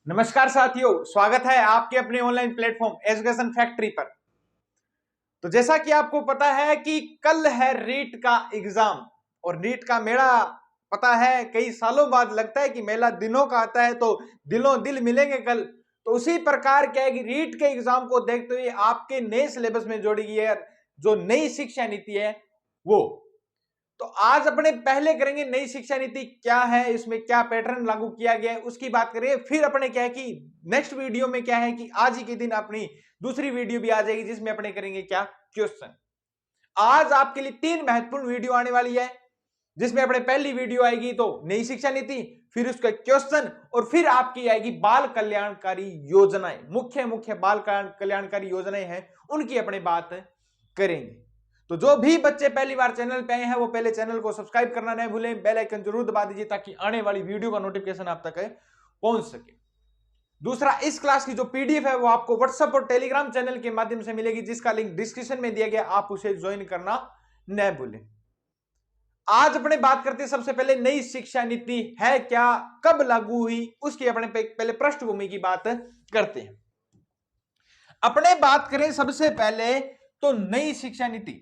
नमस्कार साथियों, स्वागत है आपके अपने ऑनलाइन प्लेटफॉर्म एजुकेशन फैक्ट्री पर। तो जैसा कि आपको पता है कि कल है रीट का एग्जाम और रीट का मेला। पता है कई सालों बाद लगता है कि मेला दिनों का आता है, तो दिलों दिल मिलेंगे कल। तो उसी प्रकार क्या है कि रीट के एग्जाम को देखते हुए आपके नए सिलेबस में जोड़ी गई है जो नई शिक्षा नीति है वो। तो आज अपने पहले करेंगे नई शिक्षा नीति क्या है, इसमें क्या पैटर्न लागू किया गया है उसकी बात करेंगे। फिर अपने क्या है कि नेक्स्ट वीडियो में क्या है कि आज ही के दिन अपनी दूसरी वीडियो भी आ जाएगी जिसमें अपने करेंगे क्या क्वेश्चन। आज आपके लिए तीन महत्वपूर्ण वीडियो आने वाली है जिसमें अपने पहली वीडियो आएगी तो नई शिक्षा नीति, फिर उसका क्वेश्चन और फिर आपकी आएगी बाल कल्याणकारी योजनाएं। मुख्य मुख्य बाल कल्याणकारी योजनाएं हैं उनकी अपने बात करेंगे। तो जो भी बच्चे पहली बार चैनल पे आए हैं वो पहले चैनल को सब्सक्राइब करना नहीं भूलें, बेल आइकन जरूर दबा दीजिए ताकि आने वाली वीडियो का नोटिफिकेशन आप तक पहुंच सके। दूसरा, इस क्लास की जो पीडीएफ है वो आपको व्हाट्सएप और टेलीग्राम चैनल के माध्यम से मिलेगी जिसका लिंक डिस्क्रिप्शन में दिया गया, आप उसे ज्वाइन करना न भूलें। आज अपने बात करते हैं सबसे पहले नई शिक्षा नीति है क्या, कब लागू हुई, उसकी अपने पहले पृष्ठभूमि की बात करते हैं। अपने बात करें सबसे पहले तो नई शिक्षा नीति।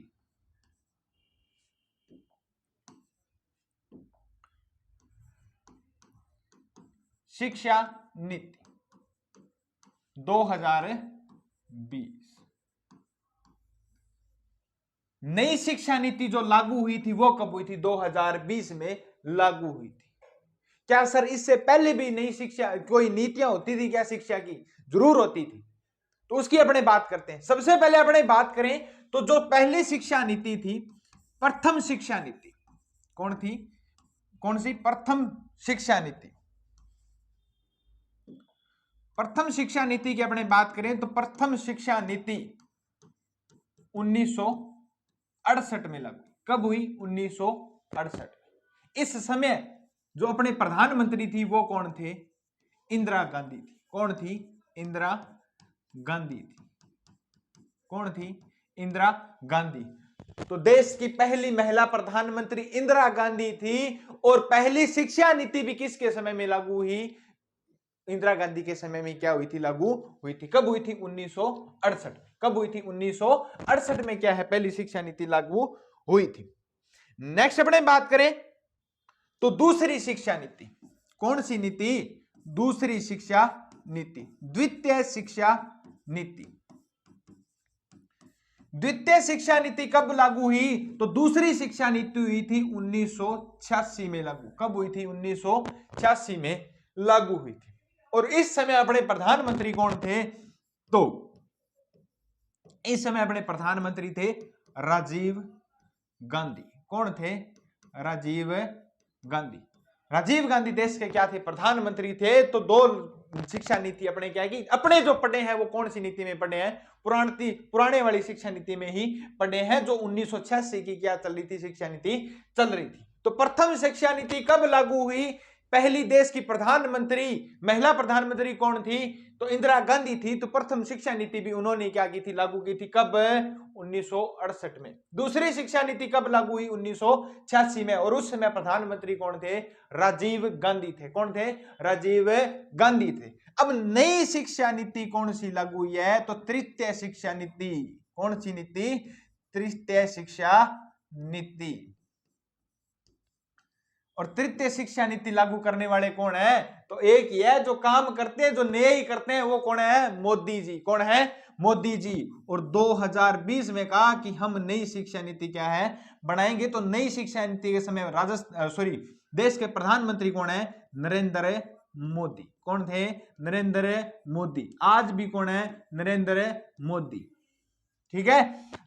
शिक्षा नीति 2020। नई शिक्षा नीति जो लागू हुई थी वो कब हुई थी? 2020 में लागू हुई थी। क्या सर इससे पहले भी नई शिक्षा कोई नीतियां होती थी क्या शिक्षा की? जरूर होती थी। तो उसकी अपने बात करते हैं। सबसे पहले अपने बात करें तो जो पहली शिक्षा नीति थी, प्रथम शिक्षा नीति, कौन थी? कौन सी? प्रथम शिक्षा नीति। प्रथम शिक्षा नीति की अपने बात करें तो प्रथम शिक्षा नीति 1968 में लागू। कब हुई? 1968। इस समय जो अपने प्रधानमंत्री थी वो कौन थे? इंदिरा गांधी थी। कौन थी? इंदिरा गांधी थी। कौन थी? इंदिरा गांधी। तो देश की पहली महिला प्रधानमंत्री इंदिरा गांधी थी और पहली शिक्षा नीति भी किसके समय में लागू हुई? इंदिरा गांधी के समय में क्या हुई थी? लागू हुई थी। कब हुई थी? 1968। कब हुई थी? 1968 में क्या है पहली शिक्षा नीति लागू हुई थी। नेक्स्ट अपने बात करें तो दूसरी शिक्षा नीति। कौन सी नीति? दूसरी शिक्षा नीति, द्वितीय शिक्षा नीति। द्वितीय शिक्षा नीति कब लागू हुई? तो दूसरी शिक्षा नीति हुई थी 1986 में लागू। कब हुई थी? 1986 में लागू हुई थी। और इस समय अपने प्रधानमंत्री कौन थे? तो इस समय अपने प्रधानमंत्री थे राजीव गांधी। कौन थे? राजीव गांधी। राजीव गांधी देश के क्या थे? प्रधानमंत्री थे। तो दो शिक्षा नीति अपने क्या की अपने जो पढ़े हैं वो कौन सी नीति में पढ़े हैं? पुराने वाली शिक्षा नीति में ही पढ़े हैं जो 1986 की क्या चल रही थी? शिक्षा नीति चल रही थी। तो प्रथम शिक्षा नीति कब लागू हुई? पहली देश की प्रधानमंत्री महिला प्रधानमंत्री कौन थी? तो इंदिरा गांधी थी। तो प्रथम शिक्षा नीति भी उन्होंने क्या की थी? लागू की थी। कब? 1968 में। दूसरी शिक्षा नीति कब लागू हुई? 1986 में। और उस समय प्रधानमंत्री कौन थे? राजीव गांधी थे। कौन थे? राजीव गांधी थे। अब नई शिक्षा नीति कौन सी लागू हुई है? तो तृतीय शिक्षा नीति। कौन सी नीति? तृतीय शिक्षा नीति। और तृतीय शिक्षा नीति लागू करने वाले कौन है? तो एक ही है जो काम करते हैं, जो नए ही करते हैं, वो कौन है? मोदी जी। कौन है? मोदी जी। और 2020 में कहा कि हम नई शिक्षा नीति क्या है बनाएंगे। तो नई शिक्षा नीति के समय देश के प्रधानमंत्री कौन है? नरेंद्र मोदी। कौन थे? नरेंद्र मोदी। आज भी कौन है? नरेंद्र मोदी। ठीक है।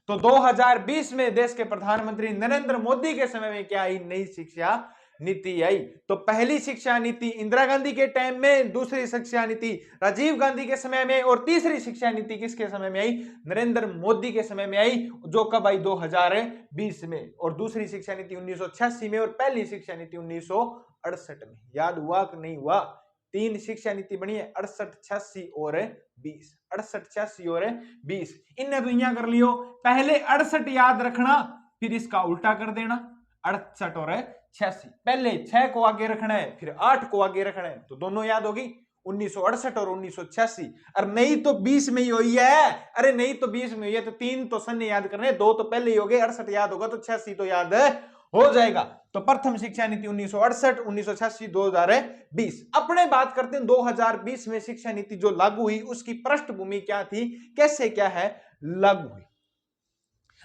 तो 2020 में देश के प्रधानमंत्री नरेंद्र मोदी के समय में क्या आई? नई शिक्षा नीति आई। तो पहली शिक्षा नीति इंदिरा गांधी के टाइम में, दूसरी शिक्षा नीति राजीव गांधी के समय में, और तीसरी शिक्षा नीति किसके समय में आई? नरेंद्र मोदी के समय में आई। जो कब आई? 2020 में। और दूसरी शिक्षा नीति 1986 में और पहली शिक्षा नीति 1968 में। याद हुआ कि नहीं हुआ? तीन शिक्षा नीति बनी है, 68, 86 और 20। 68, 86 और 20। इन्हें तो यहां कर लियो। पहले 68 याद रखना, फिर इसका उल्टा कर देना। 68 और 86। पहले 6 को आगे रखना है, फिर 8 को आगे रखना है, तो दोनों याद होगी। 1968 और 1986। अरे नहीं तो 20 में ही हुई है, अरे नहीं तो 20 में हुई है, तो 3 तो सन याद करने, 2 तो पहले ही हो गए, 68 याद होगा तो 86 तो याद हो जाएगा। तो प्रथम शिक्षा नीति 1968, 1986, 2020। अपने बात करते हैं 2020 में शिक्षा नीति जो लागू हुई उसकी पृष्ठभूमि क्या थी, कैसे क्या है लागू हुई।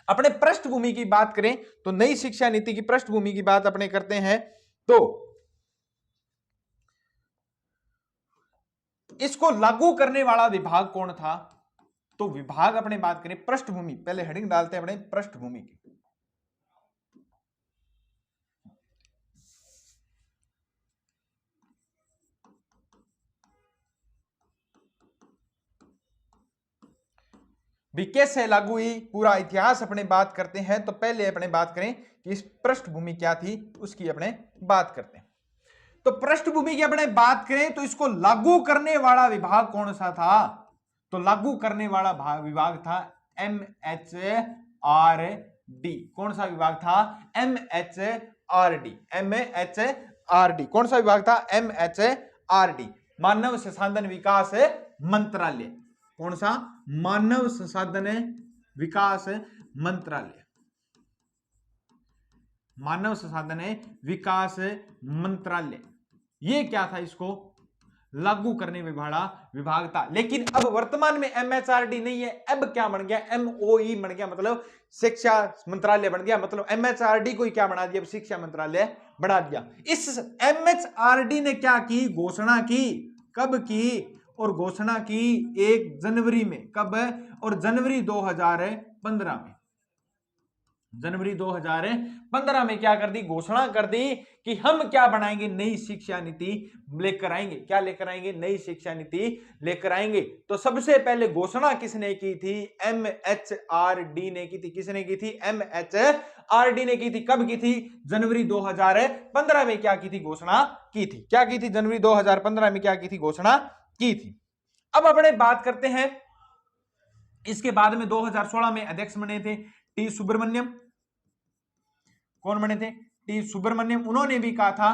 अपने पृष्ठभूमि की बात करें तो नई शिक्षा नीति की पृष्ठभूमि की बात अपने करते हैं तो इसको लागू करने वाला विभाग कौन था। तो विभाग अपने बात करें पृष्ठभूमि, पहले हेडिंग डालते हैं अपने पृष्ठभूमि की। भी कैसे लागू हुई, पूरा इतिहास अपने बात करते हैं। तो पहले अपने बात करें कि इस पृष्ठभूमि क्या थी उसकी अपने बात करते हैं। तो पृष्ठभूमि की अपने बात करें तो इसको लागू करने वाला विभाग कौन सा था। तो लागू करने वाला विभाग था MHRD। कौन सा विभाग था, MHRD। MHRD कौन सा विभाग था, MHRD, मानव संसाधन विकास मंत्रालय। कौन सा, मानव संसाधन विकास मंत्रालय। मानव संसाधन विकास मंत्रालय, ये क्या था, इसको लागू करने वाला विभाग था। लेकिन अब वर्तमान में MHRD नहीं है, अब क्या बन गया, MOE बन गया, मतलब शिक्षा मंत्रालय बन गया। मतलब MHRD को क्या बना दिया, शिक्षा मंत्रालय बना दिया। इस MHRD ने क्या की, घोषणा की, कब की, और घोषणा की 1 जनवरी में, कब, और जनवरी 2015 में, जनवरी 2015 में क्या कर दी, घोषणा कर दी कि हम क्या बनाएंगे, नई शिक्षा नीति लेकर आएंगे। क्या लेकर आएंगे, नई शिक्षा नीति लेकर आएंगे। तो सबसे पहले घोषणा किसने की थी, MHRD ने की थी। किसने की थी, MHRD ने की थी। कब की थी, जनवरी 2015 में क्या की थी, घोषणा की थी। क्या की थी, जनवरी 2015 में क्या की थी, घोषणा की थी। अब अपने बात करते हैं, इसके बाद में 2016 में अध्यक्ष बने थे टी सुब्रमण्यम। कौन बने थे, टी सुब्रमण्यम। उन्होंने भी कहा था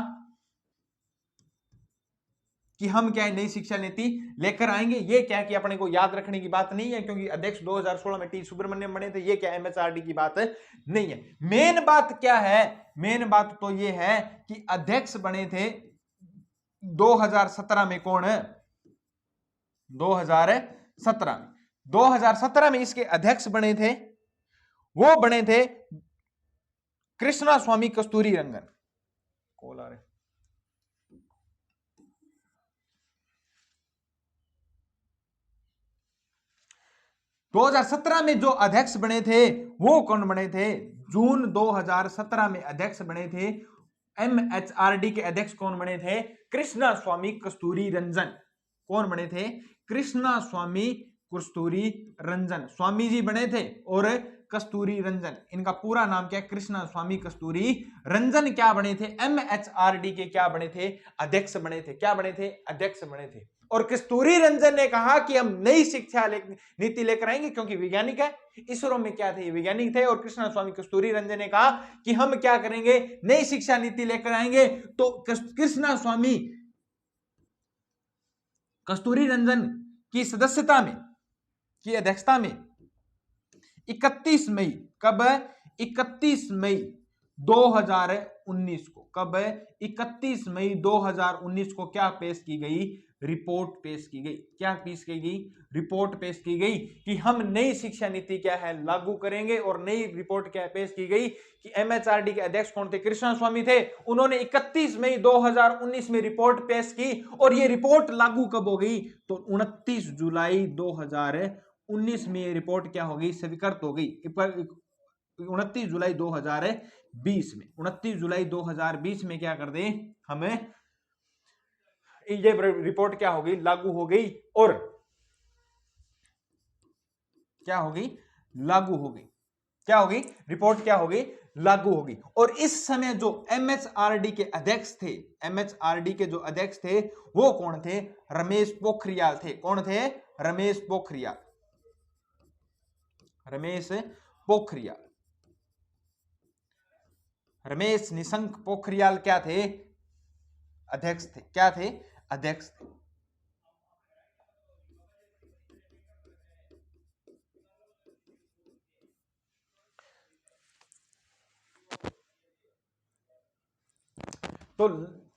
कि हम क्या है, नई शिक्षा नीति लेकर आएंगे। ये क्या है कि अपने को याद रखने की बात नहीं है, क्योंकि अध्यक्ष 2016 में टी सुब्रमण्यम बने थे। ये क्या MHRD की बात नहीं है। मेन बात क्या है, मेन बात तो ये है कि अध्यक्ष बने थे 2017 में। कौन है, 2017 में इसके अध्यक्ष बने थे, वो बने थे कृष्णा स्वामी कस्तूरी रंगन। कॉल आ रहे, 2017 में जो अध्यक्ष बने थे वो कौन बने थे, जून 2017 में अध्यक्ष बने थे MHRD के अध्यक्ष कौन बने थे, कृष्णा स्वामी कस्तूरी रंजन। कौन बने थे, कृष्णा स्वामी कस्तूरी रंजन, स्वामी जी बने थे, और कस्तूरी रंजन, इनका पूरा नाम क्या है, कृष्णा स्वामी कस्तूरी रंजन क्या बने थे, MHRD के क्या बने थे, अध्यक्ष बने थे। क्या बने थे, अध्यक्ष बने थे। और कस्तूरी रंजन ने कहा कि हम नई शिक्षा नीति लेकर आएंगे, क्योंकि वैज्ञानिक है, इसरो में क्या थे, वैज्ञानिक थे। और कृष्णा स्वामी कस्तूरी रंजन ने कहा कि हम क्या करेंगे, नई शिक्षा नीति लेकर आएंगे। तो कृष्णा स्वामी कस्तूरी रंजन की सदस्यता में, की अध्यक्षता में 31 मई, कब, 31 मई 2019 को, कब, 31 मई 2019 को क्या पेश की गई, रिपोर्ट पेश की गई। क्या पेश की गई, रिपोर्ट पेश की गई कि हम नई शिक्षा नीति क्या है, लागू करेंगे। और नई रिपोर्ट क्या पेश की गई कि MHRD के अध्यक्ष कौन थे, कृष्णा स्वामी थे। उन्होंने 31 मई 2019 में रिपोर्ट पेश की, और ये रिपोर्ट लागू कब हो गई, तो 29 जुलाई 2019 में ये रिपोर्ट क्या हो गई, स्वीकृत हो गई। 29 जुलाई 2020 में, 29 जुलाई 2020 में क्या कर दे, हमें ये रिपोर्ट क्या हो गई, लागू हो गई। और क्या हो गई, लागू हो गई। क्या हो गई, रिपोर्ट क्या हो गई, लागू हो गई। और इस समय जो MHRD के अध्यक्ष थे, MHRD के जो अध्यक्ष थे वो कौन थे, रमेश पोखरियाल थे। कौन थे, रमेश पोखरियाल, रमेश पोखरियाल, रमेश निशंक पोखरियाल क्या थे, अध्यक्ष थे। क्या थे, अध्यक्ष थे। तो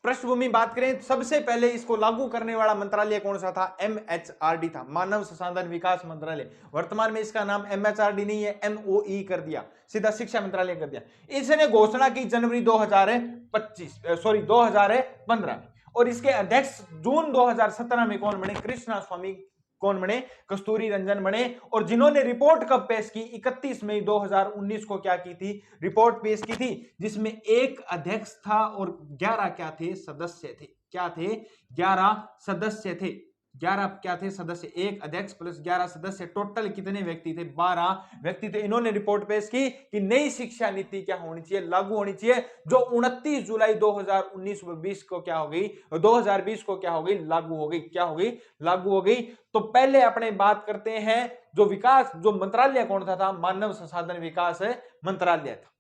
पृष्ठभूमि बात करें, सबसे पहले इसको लागू करने वाला मंत्रालय कौन सा था? MHRD था, मानव संसाधन विकास मंत्रालय। वर्तमान में इसका नाम MHRD नहीं है, MOE कर दिया, सीधा शिक्षा मंत्रालय कर दिया। इसने घोषणा की जनवरी 2015 में, और इसके अध्यक्ष जून 2017 में कौन बने? कृष्णा स्वामी कौन बने? कस्तूरी रंजन बने। और जिन्होंने रिपोर्ट कब पेश की? 31 मई 2019 को क्या की थी? रिपोर्ट पेश की थी, जिसमें एक अध्यक्ष था और 11 क्या थे? सदस्य थे। क्या थे? 11 सदस्य थे। 11 क्या थे? सदस्य। एक अध्यक्ष प्लस 11 सदस्य, टोटल कितने व्यक्ति थे? 12 व्यक्ति थे। इन्होंने रिपोर्ट पेश की कि नई शिक्षा नीति क्या होनी चाहिए? लागू होनी चाहिए, जो 29 जुलाई 2019-20 को क्या हो गई? 2020 को क्या हो गई? लागू हो गई। क्या हो गई? लागू हो गई। तो पहले अपने बात करते हैं जो विकास, जो मंत्रालय कौन था? मानव संसाधन विकास मंत्रालय था।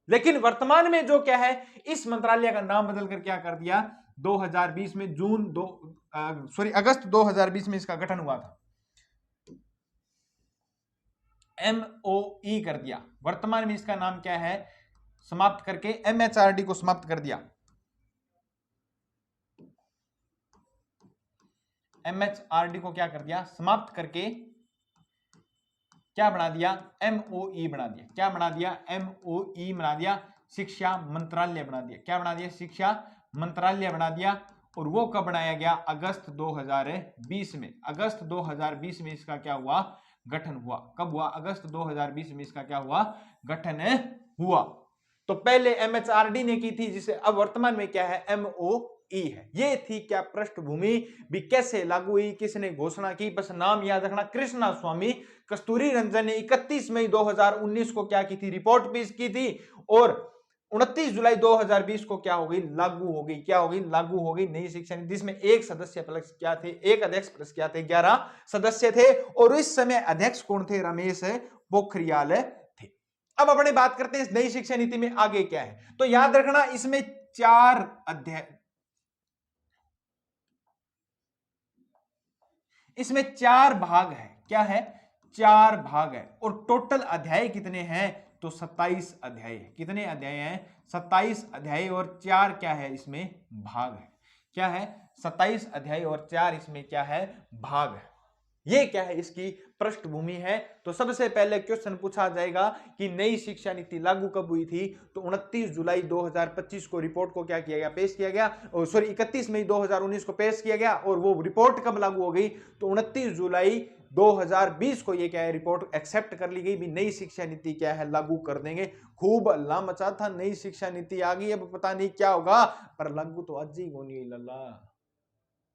लेकिन वर्तमान में जो क्या है, इस मंत्रालय का नाम बदलकर क्या कर दिया? 2020 में अगस्त 2020 में इसका गठन हुआ था, MOE कर दिया। वर्तमान में इसका नाम क्या है? समाप्त करके MHRD को समाप्त कर दिया। MHRD को क्या कर दिया? समाप्त करके क्या बना दिया? MOE बना दिया। क्या बना दिया? MOE बना दिया, शिक्षा मंत्रालय बना दिया। क्या बना दिया? शिक्षा मंत्रालय बना दिया। और वो कब बनाया गया? अगस्त 2020 में। अगस्त 2020 में इसका क्या हुआ? गठन हुआ। कब हुआ? अगस्त 2020 में इसका क्या हुआ? गठन हुआ। तो पहले MHRD ने की थी, जिसे अब वर्तमान में क्या है? MOE है। ये थी क्या पृष्ठभूमि, भी कैसे लागू हुई, किसने घोषणा की? बस नाम याद रखना, कृष्णा स्वामी कस्तूरी रंजन ने 31 मई 2019 को क्या की थी? रिपोर्ट पेश की थी। और 29 जुलाई 2020 को क्या हो गई? लागू हो गई। क्या हो गई? लागू हो गई नई शिक्षा नीति, जिसमें एक सदस्य प्लस क्या थे? एक अध्यक्ष प्लस क्या थे? 11 सदस्य थे। और इस समय अध्यक्ष कौन थे? रमेश पोखरियाल थे। अब अपने बात करते हैं इस नई शिक्षा नीति में आगे क्या है। तो याद रखना, इसमें 4 अध्याय, इसमें 4 भाग है। क्या है? 4 भाग है। और टोटल अध्याय कितने हैं? तो 27 अध्याय है। कितने अध्याय हैं? 27 अध्याय। और 4 क्या है? इसमें भाग है। क्या है? 27 अध्याय और 4 इसमें क्या है? भाग है। ये क्या है? इसकी पृष्ठभूमि है। तो सबसे पहले क्वेश्चन पूछा जाएगा कि नई शिक्षा नीति लागू कब हुई थी? तो 29 जुलाई 2025 को रिपोर्ट को क्या किया गया? पेश किया गया। 31 मई 2019 को पेश किया गया। और वो रिपोर्ट कब लागू हो गई? तो 29 जुलाई 2020 को ये क्या है? रिपोर्ट एक्सेप्ट कर ली गई, भी नई शिक्षा नीति क्या है? लागू कर देंगे। खूब अल्लाह मचा था, नई शिक्षा नीति आ गई, अब पता नहीं क्या होगा, पर लागू तो आज ही होनी है। लल्ला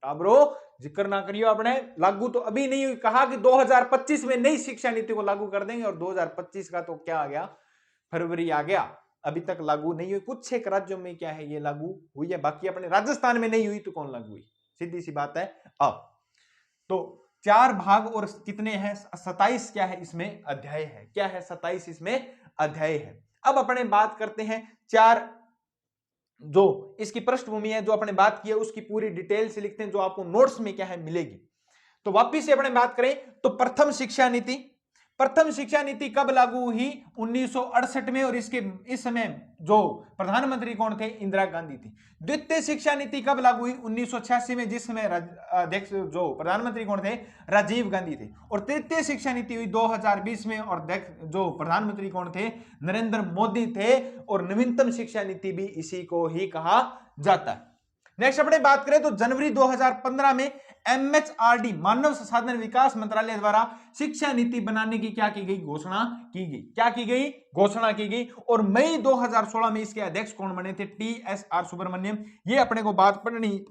ब्रो, जिक्र ना करियो आपने, लागू तो अभी नहीं हुई। कहा कि 2025 में नई शिक्षा नीति को लागू कर देंगे, और 2025 का तो क्या आ गया? फरवरी आ गया, अभी तक लागू नहीं हुई। कुछ एक राज्यों में क्या है? ये लागू हुई है, बाकी अपने राजस्थान में नहीं हुई, तो कौन लागू हुई? सीधी सी बात है। अब तो 4 भाग और कितने हैं? 27 क्या है? इसमें अध्याय है। क्या है? 27 इसमें अध्याय है। अब अपने बात करते हैं 4 जो इसकी पृष्ठभूमि है, जो अपने बात की है, उसकी पूरी डिटेल से लिखते हैं, जो आपको नोट्स में क्या है? मिलेगी। तो वापिस से अपने बात करें तो प्रथम शिक्षा नीति कब लागू हुई? 1968 में। और इस समय जो प्रधानमंत्री कौन थे? इंदिरा गांधी थी। द्वितीय शिक्षा नीति कब लागू हुई? 1986 में, जिस समय अध्यक्ष जो प्रधानमंत्री कौन थे? राजीव गांधी थे। और तृतीय शिक्षा नीति हुई 2020 में, और जो प्रधानमंत्री कौन थे? नरेंद्र मोदी थे। और नवीनतम शिक्षा नीति भी इसी को ही कहा जाता है। नेक्स्ट अपने बात करें तो जनवरी 2015 में MHRD मानव संसाधन विकास मंत्रालय द्वारा शिक्षा नीति बनाने की क्या की गई? घोषणा की गई। क्या की गई? घोषणा की गई। और मई 2016 में इसके अध्यक्ष कौन बने थे? TSR सुब्रमण्यम। ये अपने को बात पढ़नी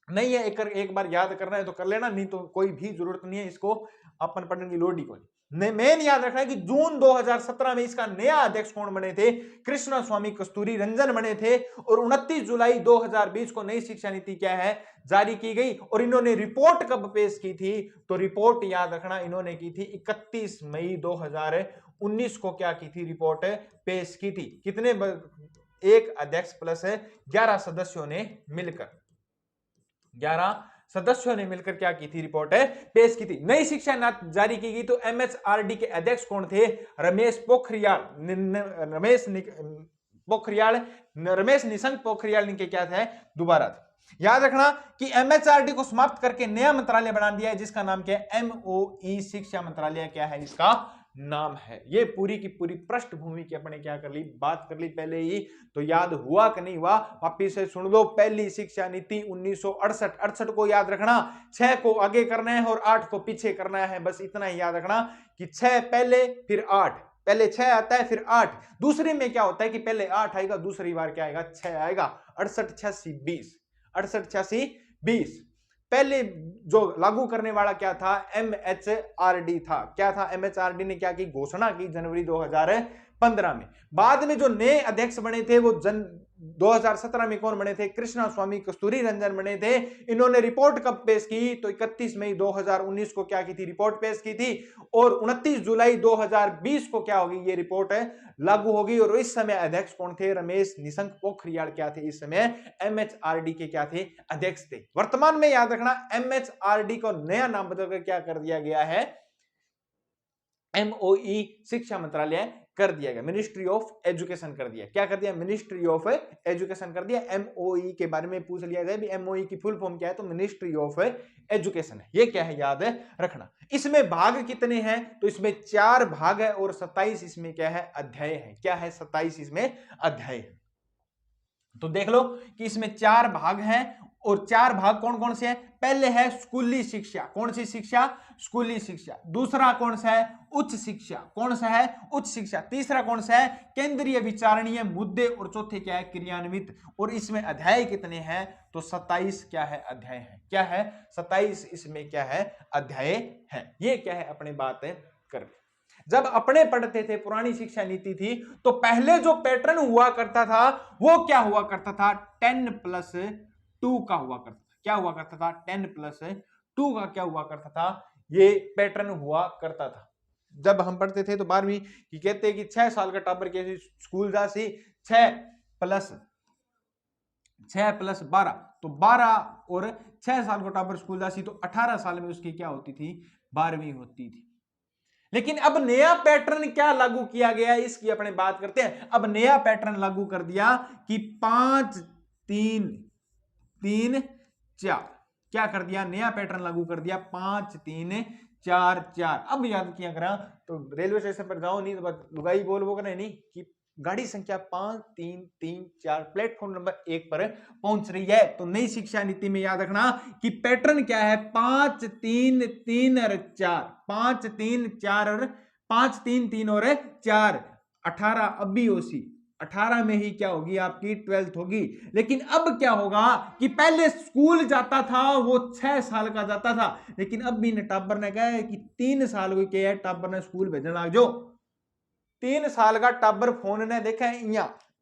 नहीं है, एक बार याद करना है तो कर लेना, नहीं तो कोई भी जरूरत नहीं है, इसको अपन पढ़ने की लोड ही कोई। मेन याद रखना है कि जून 2017 में इसका नया अध्यक्ष कौन बने थे? कृष्णा स्वामी कस्तूरी रंजन बने थे। और 29 जुलाई 2020 को नई शिक्षा नीति क्या है? जारी की गई। और इन्होंने रिपोर्ट कब पेश की थी? तो रिपोर्ट याद रखना, इन्होंने की थी 31 मई 2019 को क्या की थी? रिपोर्ट पेश की थी। कितने? एक अध्यक्ष प्लस 11 सदस्यों ने मिलकर, 11 सदस्यों ने मिलकर क्या की थी? रिपोर्ट पेश की थी। नई शिक्षा नीति जारी की गई। तो MHRD के अध्यक्ष कौन थे? रमेश पोखरियाल पोखरियाल, रमेश निशंक पोखरियाल इनके क्या थे, दोबारा थे। याद रखना कि एमएचआरडी को समाप्त करके नया मंत्रालय बना दिया है जिसका नाम क्या है, एमओई, शिक्षा मंत्रालय क्या है इसका नाम है। ये पूरी की पूरी पृष्ठभूमि की अपने क्या कर ली, बात कर ली पहले ही, तो याद हुआ कि नहीं हुआ, वापिस से सुन लो। पहली शिक्षा नीति 1968, 68 को याद रखना, 6 को आगे करना है और 8 को पीछे करना है, बस इतना ही याद रखना कि 6 पहले फिर 8, पहले 6 आता है फिर 8। दूसरे में क्या होता है कि पहले 8 आएगा, दूसरी बार क्या आएगा, 6 आएगा। 68 86 20, 68 86 20। पहले जो लागू करने वाला क्या था, एमएचआरडी था। क्या था, एमएचआरडी ने क्या की, घोषणा की जनवरी 2015 में। बाद में जो नए अध्यक्ष बने थे वो 2017 में कौन बने थे, कृष्णा स्वामी कस्तूरी रंजन बने थे। इन्होंने रिपोर्ट कब पेश की, तो 31 मई 2019 को क्या की थी, रिपोर्ट पेश की थी, और 29 जुलाई 2020 को क्या होगी, ये रिपोर्ट लागू होगी। और इस समय अध्यक्ष कौन थे, रमेश निशंक पोखरियाल क्या थे, इस समय एमएचआरडी के क्या थे, अध्यक्ष थे। वर्तमान में याद रखना एमएचआरडी को नया नाम बदलकर क्या कर दिया गया है, एमओई, शिक्षा मंत्रालय कर दिया गया, मिनिस्ट्री ऑफ एजुकेशन कर दिया। क्या कर दिया, मिनिस्ट्री ऑफ एजुकेशन कर दिया। एमओई के बारे में पूछ लिया जाए भी एमओई की फुल फॉर्म क्या है, तो मिनिस्ट्री ऑफ एजुकेशन है। ये क्या है, याद रखना। इसमें भाग कितने हैं, तो इसमें 4 भाग है और 27 इसमें क्या है, अध्याय है। क्या है, 27 इसमें अध्याय है। तो देख लो कि इसमें 4 भाग हैं, और 4 भाग कौन कौन से हैं, पहले है स्कूली शिक्षा। कौन सी शिक्षा, स्कूली शिक्षा। दूसरा कौन सा है, उच्च शिक्षा। कौन सा है, उच्च शिक्षा। तीसरा कौन सा है, केंद्रीय विचारणीय मुद्दे, और चौथे क्या है, क्रियान्वित। और इसमें अध्याय कितने हैं, तो 27 क्या है, अध्याय है। क्या है, 27 इसमें क्या है, अध्याय है। ये क्या है, अपने बात कर। जब अपने पढ़ते थे, पुरानी शिक्षा नीति थी, तो पहले जो पैटर्न हुआ करता था वो क्या हुआ करता था, 10+2 का हुआ करता था। क्या हुआ करता था, 10+2 का क्या हुआ करता था, ये पैटर्न हुआ करता था। जब हम पढ़ते थे तो 12वीं की कहते हैं कि 6 साल का टाबर के स्कूल जा सी, 6+12, तो 12 और 6 साल का टाबर स्कूल जा सी, तो 18 साल में उसकी क्या होती थी, 12वीं होती थी। लेकिन अब नया पैटर्न क्या लागू किया गया, इसकी अपने बात करते हैं। अब नया पैटर्न लागू कर दिया कि 5-3-3-4। क्या कर दिया, नया पैटर्न लागू कर दिया, 5-3-4-4। अब याद किया करा, तो रेलवे स्टेशन पर जाओ नहीं तो लुगाई बोल वो करना नहीं कि गाड़ी संख्या 5-3-3-4 प्लेटफॉर्म नंबर 1 पर पहुंच रही है। तो नई शिक्षा नीति में याद रखना कि पैटर्न क्या है, 5-3-3 और 4, 5-3-4 और 5-3-3 और 4, 18 अब भी ओसी, 18 में ही क्या होगी, आपकी 12th होगी। लेकिन अब क्या होगा कि पहले स्कूल जाता था वो 6 साल का जाता था, लेकिन अब भी टाबर ने कहा है कि 3 साल को क्या है, टाबर ने स्कूल भेजने लग जो। 3 साल का टाबर फोन ने देखा है,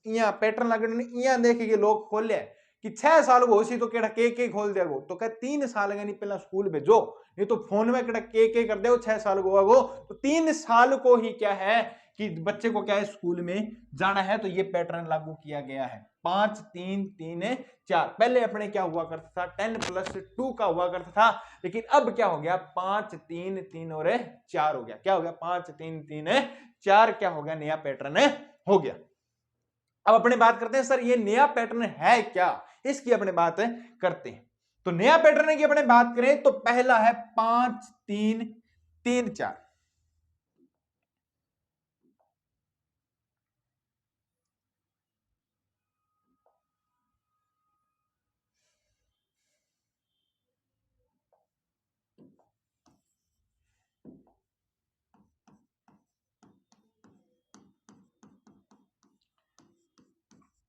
इया पैटर्न लगने इया देख के लोग खोल लिया कि 6 साल को होसी तो केड़ा के खोल दे वो, तो कह 3 साल का नहीं पहला स्कूल भेजो, नहीं तो फोन में केड़ा के कर दे 6 साल को वो। तो 3 साल को ही क्या है कि बच्चे को क्या है, स्कूल में जाना है। तो ये पैटर्न लागू किया गया है, 5-3-3-4। पहले अपने क्या हुआ करता था, 10+2 का हुआ करता था, लेकिन अब क्या हो गया, 5-3-3 और 4 हो गया। क्या हो गया, 5-3-3-4 क्या हो गया, नया पैटर्न हो गया। अब अपने बात करते हैं, सर ये नया पैटर्न है क्या, इसकी अपने बात करते हैं। तो नया पैटर्न की अपने बात करें तो पहला है 5-3-3-4।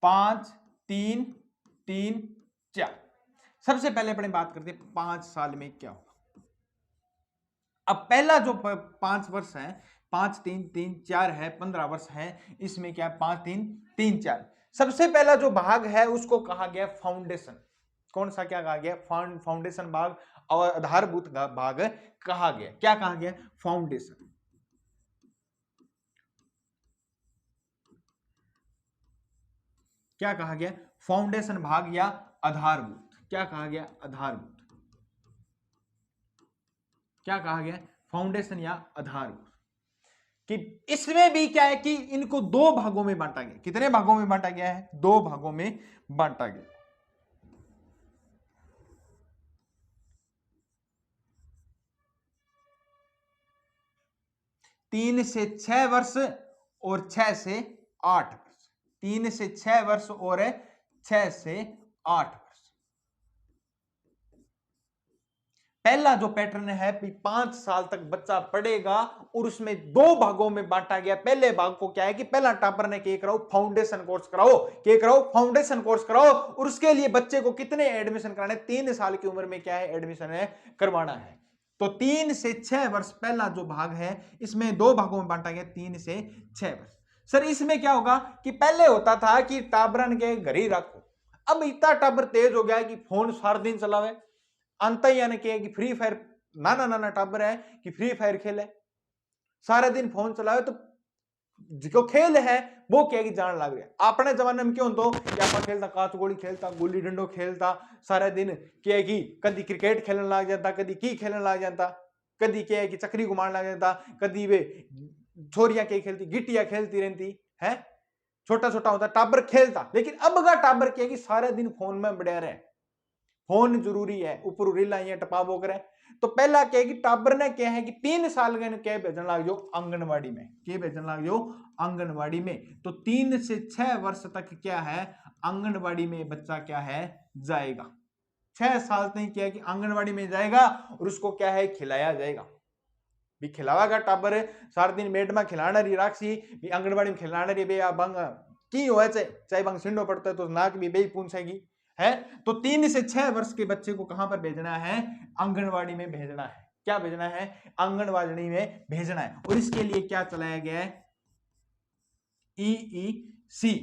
5-3-3-4। सबसे पहले अपने बात करते हैं 5 साल में क्या होगा। अब पहला जो 5 वर्ष है, 5-3-3-4 है, 15 वर्ष है, इसमें क्या है, 5-3-3-4। सबसे पहला जो भाग है उसको कहा गया फाउंडेशन। कौन सा, क्या कहा गया, फाउंडेशन भाग और आधारभूत भाग कहा गया। क्या कहा गया, फाउंडेशन। क्या कहा गया, फाउंडेशन भाग या आधारभूत। क्या कहा गया, आधारभूत। क्या कहा गया, फाउंडेशन या आधारभूत। कि इसमें भी क्या है कि इनको दो भागों में बांटा गया। कितने भागों में बांटा गया है? दो भागों में बांटा गया। तीन से 6 वर्ष और 6 से 8 वर्ष। 3 से 6 वर्ष और 6 से 8 वर्ष। पहला जो पैटर्न है 5 साल तक बच्चा पढ़ेगा और उसमें दो भागों में बांटा गया। पहले भाग को क्या है कि पहला टापर ने क्या कराओ, फाउंडेशन कोर्स कराओ, क्या कराओ, फाउंडेशन कोर्स कराओ। और उसके लिए बच्चे को कितने एडमिशन कराने? 3 साल की उम्र में क्या है एडमिशन है करवाना है। तो 3 से 6 वर्ष पहला जो भाग है, इसमें दो भागों में बांटा गया, 3 से 6 वर्ष। सर इसमें क्या होगा कि पहले होता था कि टाबरन के घर ही रखो, अब इतना टाबर तेज हो गया कि फोन सारा दिन चलावे। अंत यानी कि फ्री फायर, नाना नाना टाबर है कि फ्री फायर खेले, सारा दिन फोन चलावे, तो जो खेल है वो क्या कि जान लग गया। अपने जमाने में क्यों तो क्या खेलता, काच गोली खेलता, गुल्ली डंडो खेलता, सारा दिन क्या कि कदी क्रिकेट खेलने लग जाता, कदी की खेलने लग जाता, कदी क्या है कि चक्री घुमाने लग जाता, कदी वे छोरियां क्या खेलती, गिट्टियां खेलती रहती है। छोटा छोटा होता टाबर खेलता, लेकिन अब का टाबर क्या कि सारे दिन फोन में बढ़िया रहे। फोन जरूरी है, ऊपर रीला टपावो करे। तो पहला क्या है कि टाबर ने क्या है कि 3 साल के क्या भेजन लग जाओ आंगनवाड़ी में, क्या भेजन लग जाओ आंगनवाड़ी में। तो 3 से 6 वर्ष तक क्या है आंगनवाड़ी में बच्चा क्या है जाएगा। 6 साल तक क्या है कि आंगनवाड़ी में जाएगा और उसको क्या है खिलाया जाएगा। भी खिलावागा टाबर सारा दिन मेड में खिलाना रही राखसी, भी आंगनवाड़ी में खिलाना रही बे बंग की हो चाहे बंग सिंडो पड़ता है तो नाक भी बे पूछेगी है। तो 3 से 6 वर्ष के बच्चे को कहां पर भेजना है? आंगनवाड़ी में भेजना है। क्या भेजना है? आंगनवाड़ी में भेजना है। और इसके लिए क्या चलाया गया है? EEC।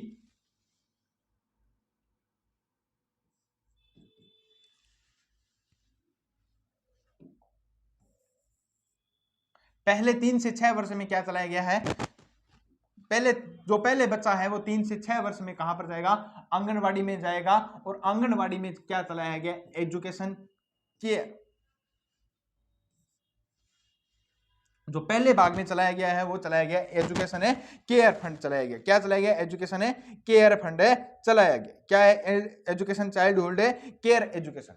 पहले 3 से 6 वर्ष में क्या चलाया गया है? पहले बच्चा है वो 3 से 6 वर्ष में कहां पर जाएगा? आंगनवाड़ी में जाएगा। और आंगनवाड़ी में क्या चलाया गया? Education care. जो पहले भाग में चलाया गया है वो चलाया गया एजुकेशन है केयर फंड चलाया गया। क्या चलाया गया? एजुकेशन है केयर फंड है चलाया गया। क्या है? एजुकेशन चाइल्डहुड है care education,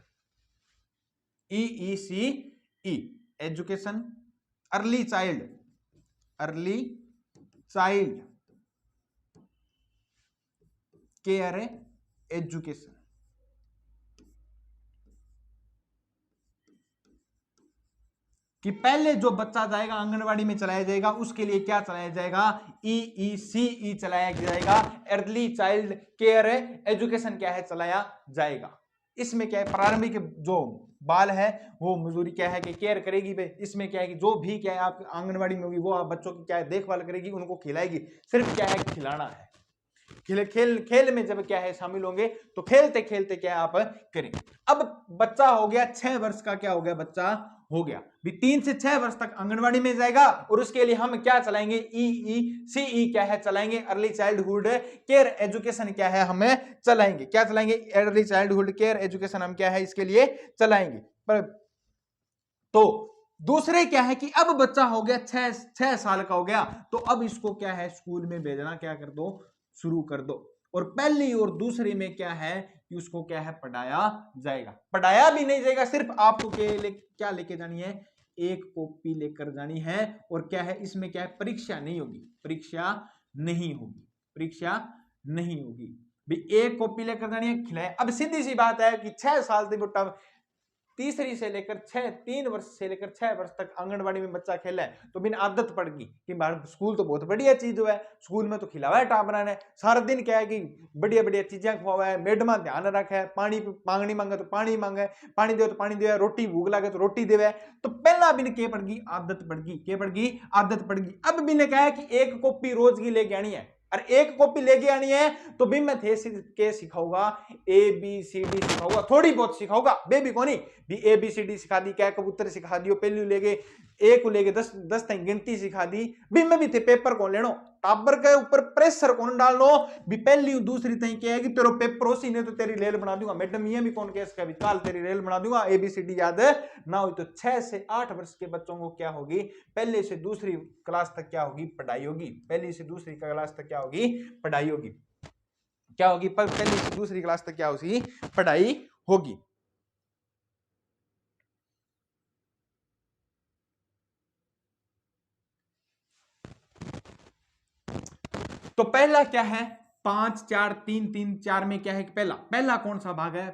EECE। Education early child care education. कि पहले जो बच्चा जाएगा आंगनवाड़ी में चलाया जाएगा, उसके लिए क्या चलाया जाएगा? EECE चलाया जाएगा, अर्ली चाइल्ड केयर एजुकेशन क्या है चलाया जाएगा। इसमें क्या है प्रारंभिक जो बाल है वो मजदूरी क्या है कि केयर करेगी भाई। इसमें क्या है कि जो भी क्या है आप आंगनवाड़ी में होगी वो आप बच्चों की क्या है देखभाल करेगी, उनको खिलाएगी। सिर्फ क्या है खिलाना है। खेल में जब क्या है शामिल होंगे तो खेलते खेलते क्या आप करेंगे। अब बच्चा हो गया 6 वर्ष का, क्या हो गया? बच्चा हो गया भी 3 से 6 वर्ष तक आंगनवाड़ी में जाएगा। और उसके लिए हम क्या चलाएंगे? EECE क्या है चलाएंगे, अर्ली चाइल्डहुड केयर एजुकेशन क्या है हमें चलाएंगे। क्या चलाएंगे? अर्ली चाइल्डहुड केयर एजुकेशन हम क्या है इसके लिए चलाएंगे। पर तो दूसरे क्या है कि अब बच्चा हो गया 6 साल का हो गया, तो अब इसको क्या है स्कूल में भेजना क्या कर दो, शुरू कर दो। और पहली और दूसरी में क्या है कि उसको क्या है पढ़ाया जाएगा। पढ़ाया भी नहीं जाएगा, सिर्फ आपको क्या लेके जानी है? एक कॉपी लेकर जानी है। और क्या है इसमें क्या है? परीक्षा नहीं होगी, परीक्षा नहीं होगी भी एक कॉपी लेकर जानी है, खिलाए। अब सीधी सी बात है कि 6 साल से बेटा तीसरी से लेकर 3 वर्ष से लेकर 6 वर्ष तक आंगनवाड़ी में बच्चा खेला है तो बिन आदत पड़ गई कि स्कूल तो बहुत बढ़िया चीज है, स्कूल में तो खिलावा है टाबरा ने, सारा दिन क्या है कि बढ़िया बढ़िया चीजें खुआवा है, मैडमा ध्यान रखा है, पानी मांगनी मांगे तो पानी मांगे, पानी दे तो पानी दे, रोटी भूख लगे तो रोटी देवे। तो पहला बिन के पड़ गई आदत पड़ गई, के पड़ गई आदत पड़ गई। अब बिन कहा है कि एक कॉपी रोज की लेके आनी है, और एक कॉपी लेके आनी है तो भी मैं थे के सिखाऊंगा, ABCD सिखाऊंगा, थोड़ी बहुत सिखाऊंगा, बेबी को नहीं भी ABCD सिखा दी, क्या कबूतर सिखा दियो, पहलू लेके 1 को लेके 10 तक गिनती सिखा दी, भी मैं भी थे पेपर को लेनो टाबर के ऊपर प्रेशर कौन डालनो भी पहली दूसरी तई क्या है कि तेरो पेपर होसी ने तो तेरी रेल बना दूंगा मैडम, ये भी कौन कह सका भी काल तेरी रेल बना दूंगा, एबीसीडी याद ना हुई तो 6 से 8 वर्ष के बच्चों को क्या होगी, पहले से दूसरी क्लास तक क्या होगी, पढ़ाई होगी। पहली से दूसरी क्लास तक क्या होगी, पढ़ाई होगी। क्या होगी, पहली से दूसरी क्लास तक क्या होगी, पढ़ाई होगी। तो पहला क्या है, 5 4 3 3 4 में क्या है, पहला कौन सा भाग है,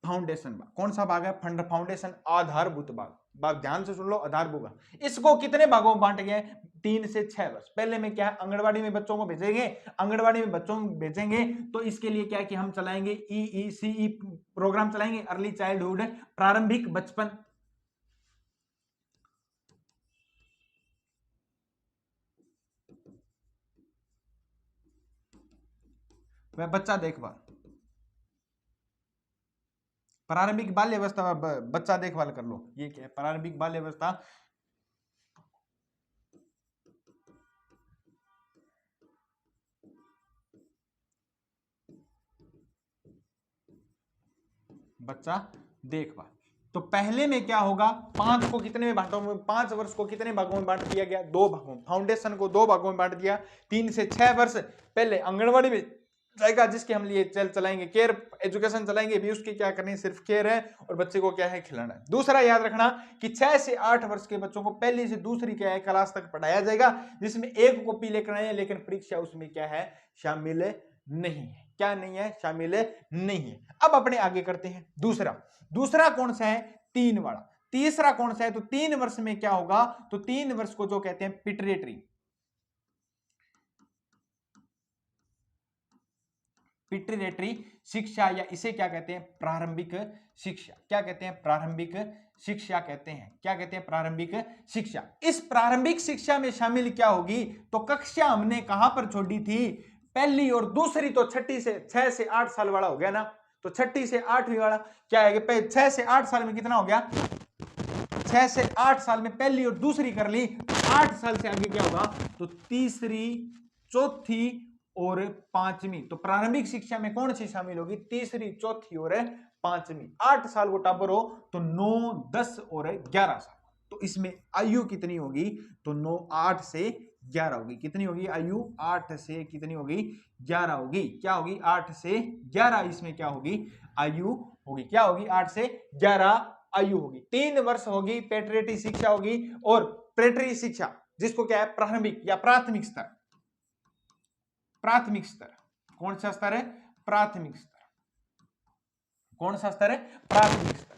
फाउंडेशन भाग। कौन सा भाग है, फाउंडेशन, आधारभूत भाग ध्यान से सुन लो, आधारभूत। इसको कितने भागों में बांट गए, 3 से 6 वर्ष। पहले में क्या है, आंगनबाड़ी में बच्चों को भेजेंगे, आंगनबाड़ी में बच्चों को भेजेंगे तो इसके लिए क्या है कि हम चलाएंगे EECE प्रोग्राम चलाएंगे, अर्ली चाइल्डहुड, प्रारंभिक बचपन। वह बच्चा देखभाल, प्रारंभिक बाल्य अवस्था, बच्चा देखभाल कर लो, ये क्या है, प्रारंभिक बाल्य अवस्था। बच्चा देखभाल। तो पहले में क्या होगा, 5 को कितने में बांटो, 5 वर्ष को कितने भागों में बांट दिया गया, 2 भागों। फाउंडेशन को 2 भागों में बांट दिया। 3 से 6 वर्ष पहले आंगनबाड़ी में जाएगा, जिसके हम लिए चलाएंगे, केयर एजुकेशन चलाएंगे भी, उसकी क्या करनी है, सिर्फ केयर है, और बच्चे को क्या है, खिलाना है। दूसरा याद रखना कि 6 से 8 वर्ष के बच्चों को पहली से दूसरी क्या है, क्लास तक पढ़ाया जाएगा, जिसमें एक कॉपी लेकर आए, लेकिन परीक्षा उसमें क्या है, शामिल नहीं है। क्या नहीं है, शामिल नहीं है। अब अपने आगे करते हैं दूसरा कौन सा है, 3 वाला। तीसरा कौन सा है, तो 3 वर्ष में क्या होगा, तो 3 वर्ष को जो कहते हैं पिट्रेटरी शिक्षा, या इसे क्या कहते हैं, प्रारंभिक शिक्षा। क्या कहते हैं, प्रारंभिक शिक्षा कहते हैं। क्या कहते हैं, प्रारंभिक शिक्षा। इस प्रारंभिक शिक्षा में शामिल क्या होगी, तो कक्षा हमने कहां पर छोड़ी थी, पहली और दूसरी, तो 6 से 8 साल वाला हो गया ना, तो 6 से 8वीं वाला क्या है, 6 से 8 साल में कितना हो गया, 6 से 8 साल में पहली और दूसरी कर ली, 8 साल से आगे क्या होगा, तो तीसरी, चौथी और 5वीं। तो प्रारंभिक शिक्षा में कौन सी शामिल होगी, तीसरी, चौथी और 5वीं। 8 साल को टाबर हो तो 9, 10 और 11 साल। तो इसमें आयु कितनी होगी, तो 9, 8 से 11 होगी। कितनी होगी आयु, 8 से कितनी होगी, 11 होगी। क्या होगी, 8 से 11 इसमें क्या होगी, आयु होगी। क्या होगी, 8 से 11 आयु होगी। 3 वर्ष होगी पेटरेटी शिक्षा होगी, और प्रेटरी शिक्षा जिसको क्या है, प्रारंभिक या प्राथमिक स्तर। प्राथमिक स्तर कौन सा स्तर है, प्राथमिक स्तर। कौन सा स्तर है, प्राथमिक स्तर।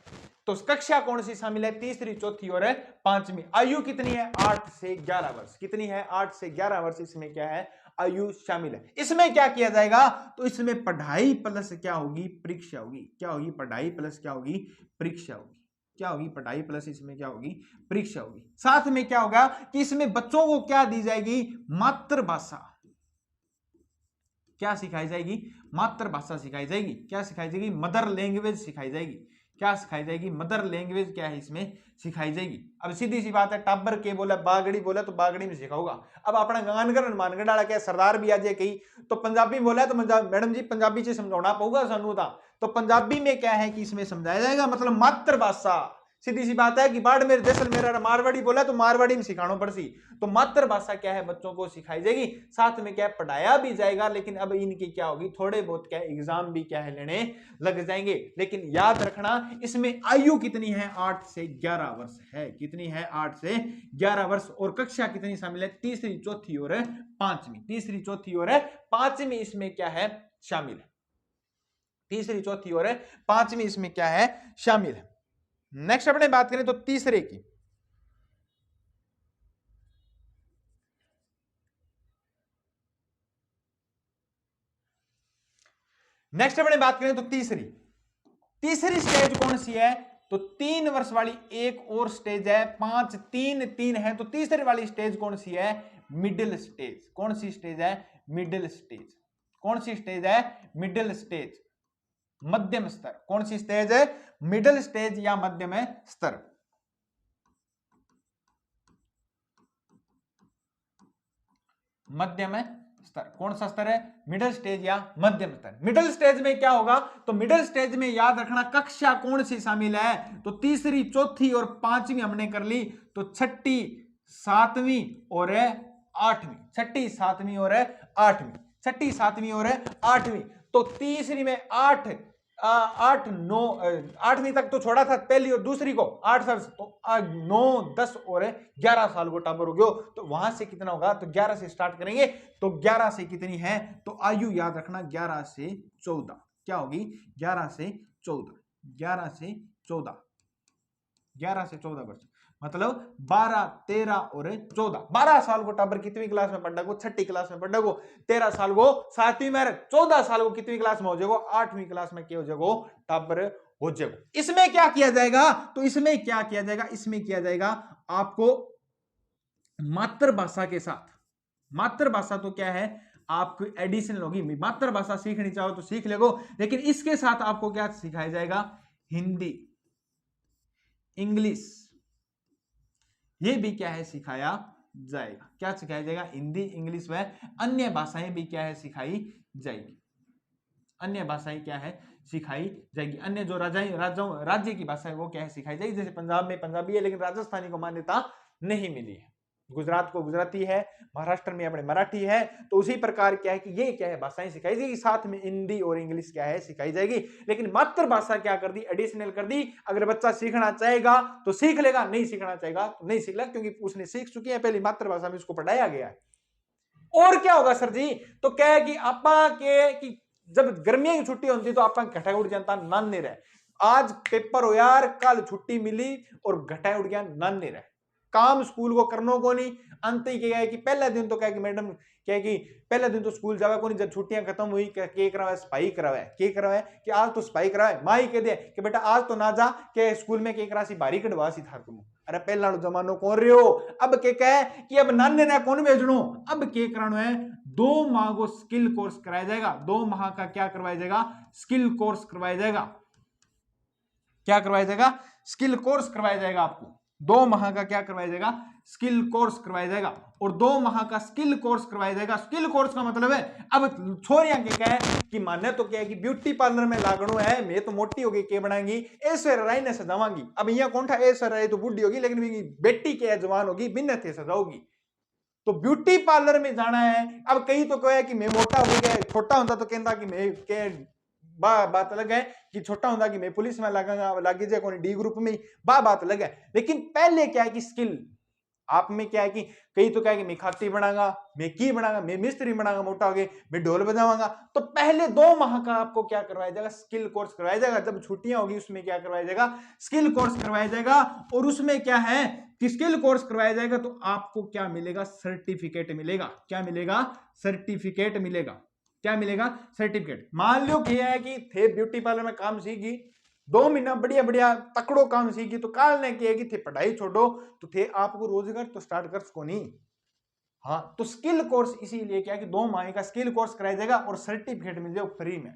तो कक्षा कौन सी शामिल है, तीसरी, चौथी और 5वीं। आयु कितनी है, 8 से 11 वर्ष। कितनी है, 8 से 11 वर्ष इसमें क्या है, आयु शामिल है। इसमें क्या किया जाएगा, तो इसमें पढ़ाई प्लस क्या होगी, परीक्षा होगी। क्या होगी, पढ़ाई प्लस क्या होगी, परीक्षा होगी। क्या होगी, पढ़ाई प्लस इसमें क्या होगी, परीक्षा होगी। साथ में क्या होगा कि इसमें बच्चों को क्या दी जाएगी, मातृभाषा। क्या सिखाई जाएगी, मातृभाषा सिखाई जाएगी। क्या सिखाई जाएगी, मदर लैंग्वेज सिखाई जाएगी। क्या सिखाई जाएगी, मदर लैंग्वेज क्या है इसमें सिखाई जाएगी। अब सीधी सी बात है, टाबर के बोला, बागड़ी बोला तो बागड़ी में सिखाऊंगा। अब अपना गानगर मानगढ़ वाला क्या सरदार भी आज कही तो पंजाबी बोला तो मैडम जी पंजाबी से समझाना पड़ेगा सानू तो पंजाबी में क्या है कि इसमें समझाया जाएगा, मतलब मातृभाषा। सीधी सी बात है कि बाड़मेर जैसलमेर मारवाड़ी बोला तो मारवाड़ी में सिखाना पड़सी। तो मातृभाषा क्या है, बच्चों को सिखाई जाएगी। साथ में क्या पढ़ाया भी जाएगा, लेकिन अब इनकी क्या होगी, थोड़े बहुत क्या एग्जाम भी क्या है लेने लग जाएंगे। लेकिन याद रखना इसमें आयु कितनी है, 8 से 11 वर्ष है। कितनी है, 8 से 11 वर्ष। और कक्षा कितनी शामिल है, तीसरी, चौथी और 5वीं। तीसरी, चौथी और 5वीं इसमें क्या है, शामिल है। तीसरी, चौथी और 5वीं इसमें क्या है, शामिल है। नेक्स्ट अपने बात करें तो तीसरे की, नेक्स्ट अपने बात करें तो तीसरी स्टेज कौन सी है, तो 3 वर्ष वाली एक और स्टेज है। 5, 3, 3 है, तो तीसरी वाली स्टेज कौन सी है, मिडिल स्टेज। कौन सी स्टेज है, मिडिल स्टेज। कौन सी स्टेज है, मिडिल स्टेज, मध्यम स्तर। कौन सी स्टेज है, मिडिल स्टेज या मध्यम स्तर। मध्यम स्तर। कौन सा स्तर है? मिडिल स्टेज या मध्यम स्तर। मिडिल स्टेज में क्या होगा? तो मिडिल स्टेज में याद रखना कक्षा कौन सी शामिल है? तो तीसरी, चौथी और पांचवी हमने कर ली, तो छठी, सातवीं और आठवीं। छठी, सातवीं और आठवीं। छठी, सातवीं और आठवीं। तो तीसरी में 8, 8, 9, 8वीं तक तो छोड़ा था पहली और दूसरी को, 8 साल, तो 9, 10 और 11 साल को टाबर हो गयो। तो वहां से कितना होगा? तो 11 से स्टार्ट करेंगे। तो 11 से कितनी है? तो आयु याद रखना 11 से 14। क्या होगी? 11 से 14। 11 से 14। 11 से 14 वर्ष, मतलब 12, 13 और 14। 12 साल को टाबर कितनी क्लास में पढ़ा को? छठी क्लास में पढ़ा को। 13 साल को 7वीं में, 14 साल को कितनी क्लास में हो जाएगो? 8वीं क्लास में क्या हो जाएगो? टाबर हो जाएगो। इसमें क्या किया जाएगा? तो इसमें क्या किया जाएगा? इसमें किया जाएगा आपको मातृभाषा के साथ। मातृभाषा तो क्या है? आपको एडिशनल होगी। मातृभाषा सीखनी चाहो तो सीख लेगो, लेकिन इसके साथ आपको क्या सिखाया जाएगा? हिंदी, इंग्लिश, ये भी क्या है? सिखाया जाएगा। क्या सिखाया जाएगा? हिंदी, इंग्लिश व अन्य भाषाएं भी क्या है? सिखाई जाएगी। अन्य भाषाएं क्या है? सिखाई जाएगी। अन्य जो राज्य की भाषा है वो क्या है? सिखाई जाएगी। जैसे पंजाब में पंजाबी है, लेकिन राजस्थानी को मान्यता नहीं मिली है। गुजरात को गुजराती है, महाराष्ट्र में अपने मराठी है। तो उसी प्रकार क्या है कि ये क्या है? भाषाएं सिखाई जाएगी, साथ में हिंदी और इंग्लिश क्या है? सिखाई जाएगी। लेकिन मातृभाषा क्या कर दी? एडिशनल कर दी। अगर बच्चा सीखना चाहेगा तो सीख लेगा, नहीं सीखना चाहेगा तो नहीं सीख लेगा, क्योंकि उसने सीख चुकी है पहली मातृभाषा में, उसको पढ़ाया गया है। और क्या होगा सर जी? तो क्या है कि आपा के कि जब गर्मियों की छुट्टी होती तो आप घटा उड़ जाता, नाने रहे। आज पेपर हो यार, कल छुट्टी मिली और घटा उड़ गया, नाने रहे। काम स्कूल को करनो को नहीं। अंत ही क्या है कि पहला दिन तो क्या है कि मैडम क्या है कि पहला दिन तो स्कूल जावे को नहीं। जब छुट्टियां खत्म हुई के करावे? सफाई करावे। के करावे कि आज तो सफाई करावे। माँ ही कह दे कि बेटा आज तो ना जा, के स्कूल में के करासी भारी कटवा सी थार तुम। अरे पहला जमानो कौन रहे हो? अब के कहे कि अब नाने ने कौन भेजनो? अब के करानो है? 2 माह को स्किल कोर्स कराया जाएगा। 2 माह का क्या करवाया जाएगा? स्किल कोर्स करवाया जाएगा। क्या करवाया जाएगा? स्किल कोर्स करवाया जाएगा आपको। 2 माह का क्या करवाया जाएगा? स्किल कोर्स करवाया जाएगा। और 2 माह का स्किल कोर्स करवाया जाएगा। स्किल कोर्स का मतलब है, अब छोरियां के क्या है कि माने तो क्या है कि ब्यूटी पार्लर में लागणो है, मैं तो मोटी होगी के बनाएंगी, ऐश्वर्या राय ने सजावांगी। अब यहाँ कौन था? ऐश्वर्या राय तो बुढ़ी होगी, लेकिन बेटी के जवान होगी, बिन्ने थे सजाओगी। तो ब्यूटी पार्लर में जाना है। अब कई तो कहे कि मैं मोटा हो गया, छोटा होता तो कहता कि मैं के बात अलग है कि छोटा होता कि मैं पुलिस में लागे जाए कोई डी ग्रुप में, बात अलग है। लेकिन पहले क्या है कि स्किल आप में क्या है कि कई तो क्या है कि मैं खाती बनाऊंगा, मैं की बनाऊंगा, मैं मिस्त्री बनाऊंगा, मोटा हो गए मैं ढोल बजाऊंगा। तो पहले 2 माह का आपको क्या करवाया जाएगा? स्किल कोर्स करवाया जाएगा। जब छुट्टियां होगी उसमें क्या करवाया जाएगा? स्किल कोर्स करवाया जाएगा। और उसमें क्या है कि स्किल कोर्स करवाया जाएगा तो आपको क्या मिलेगा? सर्टिफिकेट मिलेगा। क्या मिलेगा? सर्टिफिकेट मिलेगा। क्या मिलेगा? सर्टिफिकेट। मान लो क्या है कि थे ब्यूटी पार्लर में काम सीखी, 2 महीना बढ़िया बढ़िया तकड़ो काम सीखी, तो काल ने किया कि थे पढ़ाई छोड़ो तो थे आपको रोजगार तो स्टार्ट कर सको नहीं। हाँ, तो स्किल कोर्स इसीलिए क्या कि 2 माह का स्किल कोर्स कराया जाएगा और सर्टिफिकेट मिल जाएगा फ्री में।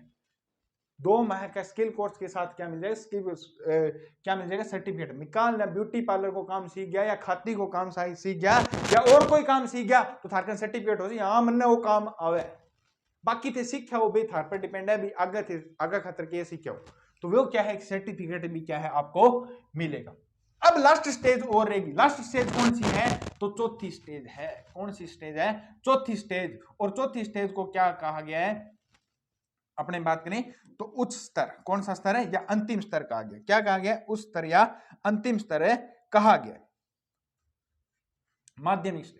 2 माह का स्किल कोर्स के साथ क्या मिल जाएगा? क्या मिल जाएगा? सर्टिफिकेट। निकाल ना ब्यूटी पार्लर को काम सीख गया या खाती को काम सीख गया या और कोई काम सीख गया तो थारकन सर्टिफिकेट हो जाए, हाँ मन वो काम आवे। बाकी थे सीखा वो भी थार पर डिपेंड है, भी आगे थे आगे खतर के सीखा हो तो वो क्या है? सर्टिफिकेट भी क्या है? आपको मिलेगा। अब लास्ट स्टेज और रहेगी। लास्ट स्टेज कौन सी है? तो चौथी स्टेज है। कौन सी स्टेज है? चौथी स्टेज। और चौथी स्टेज को क्या कहा गया है? अपने बात करें तो उच्च स्तर। कौन सा स्तर है? या अंतिम स्तर कहा गया। क्या कहा गया? उच्च स्तर या अंतिम स्तर है कहा गया। माध्यमिक स्तर।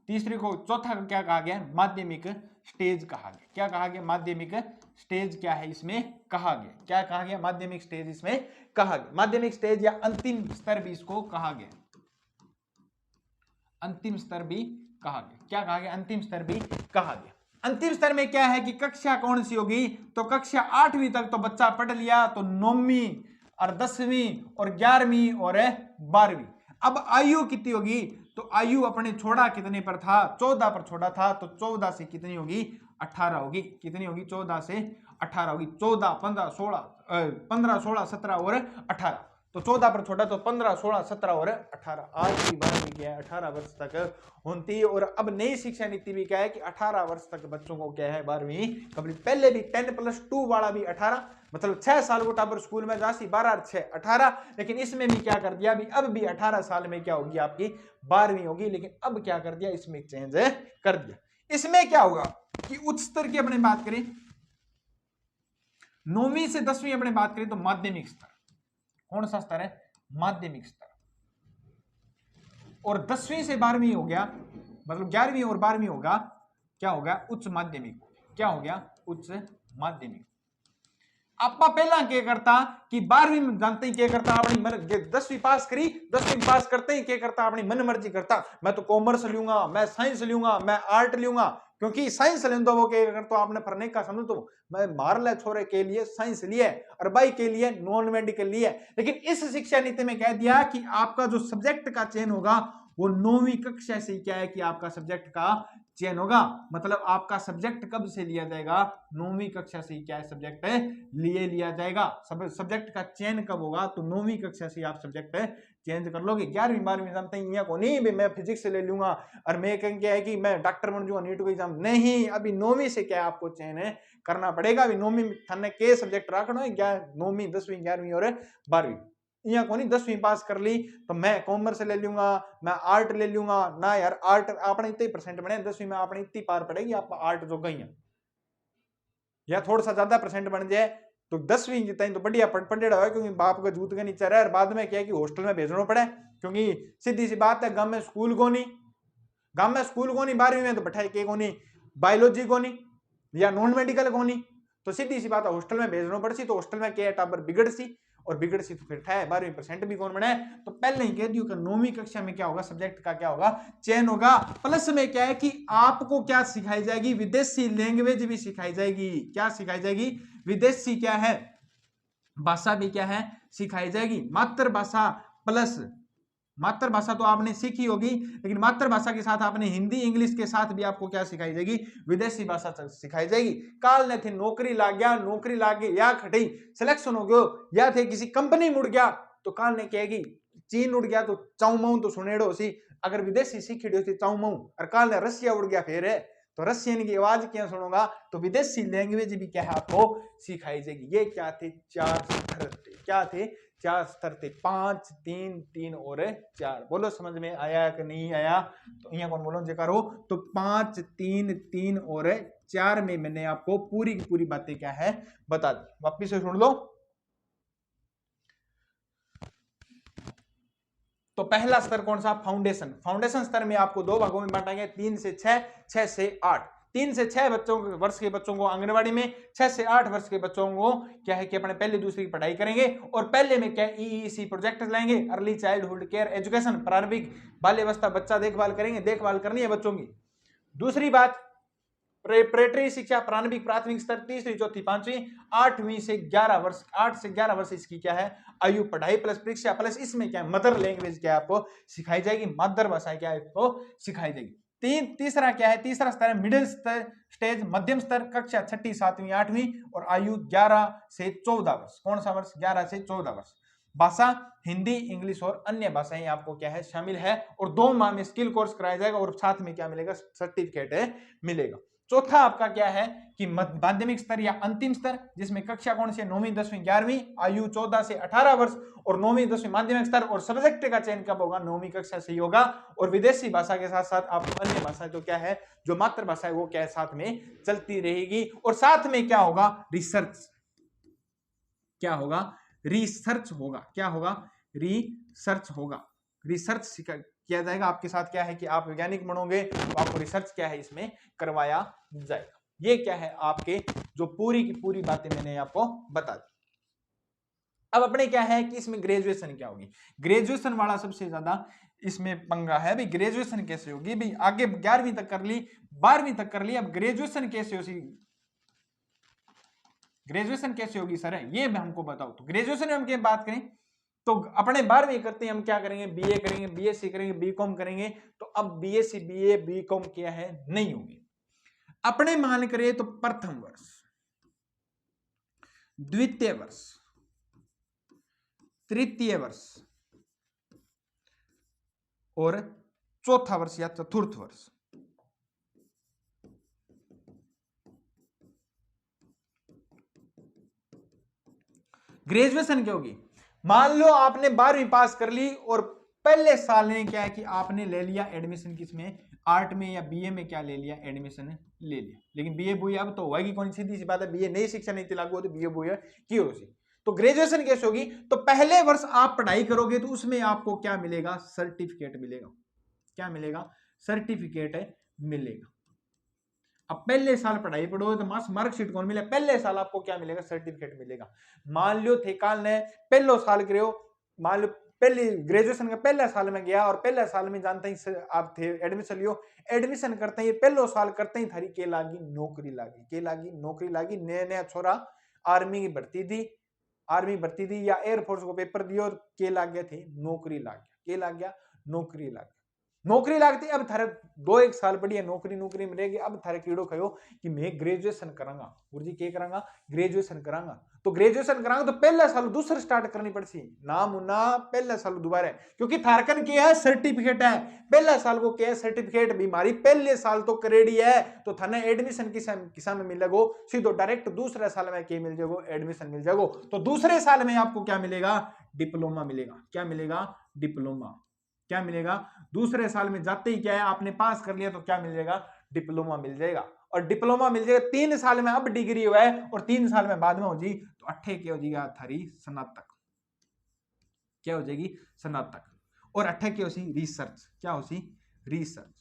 तीसरे को चौथा क्या कहा गया? माध्यमिक स्टेज कहा गया। क्या कहा गया? माध्यमिक स्टेज क्या है इसमें कहा गया? क्या कहा गया? माध्यमिक स्टेज इसमें कहा गया। माध्यमिक स्टेज या अंतिम स्तर भी इसको कहा गया। अंतिम स्तर भी कहा गया। क्या कहा गया? अंतिम स्तर भी कहा गया। अंतिम स्तर में क्या है कि कक्षा कौन सी होगी? तो कक्षा 8वीं तक तो बच्चा पढ़ लिया, तो 9वीं और 10वीं और 11वीं और 12वीं। अब आयु कितनी होगी? तो आयु अपने छोड़ा कितने पर था? 14 पर छोड़ा था, तो 14 से कितनी होगी? 18 होगी। कितनी होगी? 14 से 18 होगी। 14, 15, 16, 17 और 18। तो 14 पर छोटा तो 15, 16, 17 और 18। आज की बात भी क्या है, 18 वर्ष तक होती है। और अब नई शिक्षा नीति भी क्या है कि 18 वर्ष तक बच्चों को क्या है 12वीं कंप्लीट। पहले भी 10+2 वाला भी 18, मतलब 6 साल को टापर स्कूल में जासी, 12 6 18। लेकिन इसमें भी क्या कर दिया, अब भी 18 साल में क्या होगी आपकी 12वीं होगी। लेकिन अब क्या कर दिया, इसमें चेंज कर दिया। इसमें क्या होगा कि उच्च स्तर की अपने बात करें, 9वीं से 10वीं अपने बात करें तो माध्यमिक स्तर। कौन सा स्तर है? माध्यमिक स्तर। और 10वीं से 12वीं हो गया, मतलब 11वीं और 12वीं होगा, क्या हो गया? उच्च माध्यमिक। क्या हो गया? उच्च माध्यमिक। आपा पहला क्या करता कि 12वीं में जानते ही क्या करता, अपनी 10वीं पास करी, 10वीं पास करते ही क्या करता, अपनी मन मर्जी करता, मैं तो कॉमर्स लूंगा, मैं साइंस लूंगा, मैं आर्ट लूंगा। क्योंकि साइंस लेने वो क्या करता, आपने पढ़ने का समझ तो मैं मार ले छोरे के लिए साइंस लिए और बाई के लिए नॉन मेडिकल लिए। लेकिन इस शिक्षा नीति में कह दिया कि आपका जो सब्जेक्ट का चयन होगा वो 9वीं कक्षा से क्या है कि आपका सब्जेक्ट का चयन होगा। मतलब आपका सब्जेक्ट कब से लिया जाएगा? 9वीं कक्षा से क्या है सब्जेक्ट लिया जाएगा। सब्जेक्ट का चयन कब होगा? तो 9वीं कक्षा से आप सब्जेक्ट चेंज कर लोगे। 11वीं 12वीं जानते हैं को नहीं भी मैं फिजिक्स ले लूंगा और मैं क्या है कि मैं डॉक्टर बन जाऊंगा, नीट को एग्जाम नहीं। अभी 9वीं से क्या आपको चयन करना पड़ेगा। अभी 9वीं में थाने के सब्जेक्ट रखना है, 9वीं 10वीं 11वीं और 12वीं। यहाँ को नहीं 10वीं पास कर ली तो मैं कॉमर्स ले लूंगा, मैं आर्ट ले लूंगा ना यार। आर्ट अपने इतने परसेंट बने 10वीं में, अपनी इतनी पार पड़ेगी आप आर्ट जो गई है, या थोड़ा सा ज्यादा परसेंट बन जाए तो 10वीं जितना तो बढ़िया पढ़ेड़ा है। क्योंकि बाप का जूत का नीचे रहा है। बाद में क्या है कि हॉस्टल में भेजना पड़े, क्योंकि सीधी सी बात है गांव में स्कूल को नहीं, 12वीं में तो बैठाए के को नहीं, बायोलॉजी को नहीं या नॉन मेडिकल को नहीं, तो सीधी सी बात है हॉस्टल में भेजना पड़सी। तो हॉस्टल में क्या है टाबर बिगड़ सी, और बिगड़ सी तो फिर ठाए 12% भी कौन बने। तो पहले ही कह दियो कि 9वीं कक्षा में क्या होगा, सब्जेक्ट का क्या होगा, चयन होगा। प्लस में क्या है कि आपको क्या सिखाई जाएगी, विदेशी लैंग्वेज भी सिखाई जाएगी। क्या सिखाई जाएगी? विदेशी क्या है भाषा भी क्या है सिखाई जाएगी। मातृभाषा प्लस, मातृभाषा तो आपने सीखी होगी, लेकिन मातृभाषा के साथ आपने हिंदी इंग्लिश के साथ भी आपको क्या सिखाई जाएगी, विदेशी भाषा सिखाई जाएगी। काल ने थे नौकरी लाग गया, नौकरी लाग गई या खटी सिलेक्शन हो गयो, या थे किसी कंपनी मुड़ गया, तो काल ने कहेगी चीन उड़ गया तो चाउमाऊ तो सुनेड़ो सी, अगर विदेशी सीखी थी चाउमाऊ, और काल ने रसिया उड़ गया फिर है तो रशियन की आवाज क्या सुनूंगा। तो विदेशी लैंग्वेज भी क्या है आपको सिखाई जाएगी। ये क्या थे? 4 स्तर थे। क्या थे? 4 स्तर थे। 5 3 3 और 4। बोलो समझ में आया कि नहीं आया? तो यहाँ कौन बोलो जयकारो। तो 5 3 3 और 4 में मैंने आपको पूरी की पूरी बातें क्या है बता दी। वापिस से सुन लो। तो पहला स्तर कौन सा? फाउंडेशन। फाउंडेशन स्तर में आपको 2 भागों में बांटा गया, 3 से 6, 6 से 8। 3 से 6 वर्ष के बच्चों को आंगनबाड़ी में, 6 से 8 वर्ष के बच्चों को क्या है कि अपने पहले दूसरी की पढ़ाई करेंगे। और पहले में क्या ईईसी प्रोजेक्ट लाएंगे, अर्ली चाइल्डहुड केयर एजुकेशन, प्रारंभिक बाल्यावस्था बच्चा देखभाल करेंगे, देखभाल करनी है बच्चों की। दूसरी बात प्रेटरी शिक्षा, प्रारंभिक प्राथमिक स्तर, तीसरी चौथी पांचवी 8वीं से 11 वर्ष, 8 से 11 वर्ष इसकी क्या है आयु, पढ़ाई प्लस परीक्षा प्लस इसमें क्या है मदर लैंग्वेज क्या है आपको सिखाई जाएगी, मातृभाषा क्या है आपको सिखाई जाएगी। तीसरा क्या है? तीसरा स्तर है मिडिल स्टेज, मध्यम स्तर, कक्षा 6ठी 7वीं 8वीं और आयु 11 से 14 वर्ष। कौन सा वर्ष? 11 से 14 वर्ष। भाषा हिंदी इंग्लिश और अन्य भाषाएं आपको क्या है शामिल है। और 2 माह में स्किल कोर्स कराया जाएगा और साथ में क्या मिलेगा? सर्टिफिकेट मिलेगा। चौथा आपका क्या है कि माध्यमिक स्तर या अंतिम स्तर, जिसमें कक्षा कौन सी है? 9वीं 10वीं 11वीं, आयु 14 से 18 वर्ष और 9वीं 10वीं माध्यमिक स्तर। और सब्जेक्ट का चयन कब होगा? 9वीं कक्षा से ही होगा। और विदेशी भाषा के साथ साथ आपको अन्य भाषा तो क्या है जो मातृभाषा है वो क्या है साथ में चलती रहेगी। और साथ में क्या होगा? रिसर्च। क्या होगा? रिसर्च होगा। क्या होगा? रिसर्च होगा। रिसर्च किया जाएगा आपके साथ। क्या है कि आप वैज्ञानिक बनोगे तो आपको रिसर्च क्या है इसमें करवाया जाएगा। ये क्या है आपके जो पूरी की पूरी बातें मैंने आपको बता दी। अब अपने क्या है कि इसमें ग्रेजुएशन क्या होगी? ग्रेजुएशन वाला सबसे ज्यादा इसमें पंगा है भाई। ग्रेजुएशन कैसे होगी भाई? आगे 11वीं तक कर ली, 12वीं तक कर ली, अब ग्रेजुएशन कैसे होगी? ग्रेजुएशन कैसे होगी सर ये मैं हमको बताओ। तो ग्रेजुएशन में हम क्या बात करें तो अपने 12वीं करते हैं हम क्या करेंगे? बीए करेंगे, बीएससी करेंगे, बीकॉम करेंगे। तो अब बीएससी बीए बीकॉम क्या है नहीं होगी। अपने मान करिए तो प्रथम वर्ष, द्वितीय वर्ष, तृतीय वर्ष और चौथा वर्ष या चतुर्थ वर्ष। ग्रेजुएशन क्या होगी? मान लो आपने 12वीं पास कर ली और पहले साल में क्या है कि आपने ले लिया एडमिशन किसमें, आर्ट में या बीए में क्या ले लिया, एडमिशन ले लिया। लेकिन बीए बुए अब तो होगी कौन, सीधी सी बात है, बीए नई शिक्षा नीति लागू होती, बीए बुए की हो सी। तो ग्रेजुएशन कैसे होगी? तो पहले वर्ष आप पढ़ाई करोगे तो उसमें आपको क्या मिलेगा, सर्टिफिकेट मिलेगा। क्या मिलेगा? सर्टिफिकेट मिलेगा। अब पहले साल पढ़ाई पढ़ोगे तो मार्कशीट कौन मिलेगा, पहले साल आपको क्या मिलेगा, सर्टिफिकेट मिलेगा। मान लो थे काल ने पहलो साल करो, मान लो पहले ग्रेजुएशन का पहला साल में गया और पहला साल में जानते ही आप थे एडमिशन लियो, एडमिशन करते ही पहलो साल करते ही थारी के लागी नौकरी लागी, के लागी नौकरी लागी। नया नया छोरा आर्मी की भर्ती दी, आर्मी भर्ती दी या एयरफोर्स को पेपर दियो और के लाग गए थे, नौकरी लाग गया, के लाग गया, नौकरी लाग गया। नौकरी लागती, अब थारे 2-1 साल बढ़िया नौकरी मिलेगी। अब थारे कीड़ो कहो कि मैं ग्रेजुएशन करांगा, गुरुजी के करांगा, ग्रेजुएशन करांगा। तो ग्रेजुएशन करांगा तो पहला साल दूसरा स्टार्ट करनी पड़सी, ना मुन्ना पहला साल दोबारा, क्योंकि थारकन क्या है, सर्टिफिकेट है। पहला साल को क्या है, सर्टिफिकेट बीमारी पहले साल तो करेडी है, तो थाने एडमिशन किसा में मिलेगो, सीधो डायरेक्ट दूसरे साल में क्या मिल जाएगो, एडमिशन मिल जाएगो। तो दूसरे साल में आपको क्या मिलेगा, डिप्लोमा मिलेगा। क्या मिलेगा? डिप्लोमा। क्या मिलेगा? दूसरे साल में जाते ही क्या है, आपने पास कर लिया तो क्या मिल जाएगा, डिप्लोमा मिल जाएगा। और डिप्लोमा मिल जाएगा 3 साल में, अब डिग्री हुआ है और 3 साल में बाद में हो जी तो 8 क्या हो जाएगा, थारी स्नातक। क्या हो जाएगी? स्नातक। और 8 क्या हो सी, रिसर्च। क्या हो सी? रिसर्च।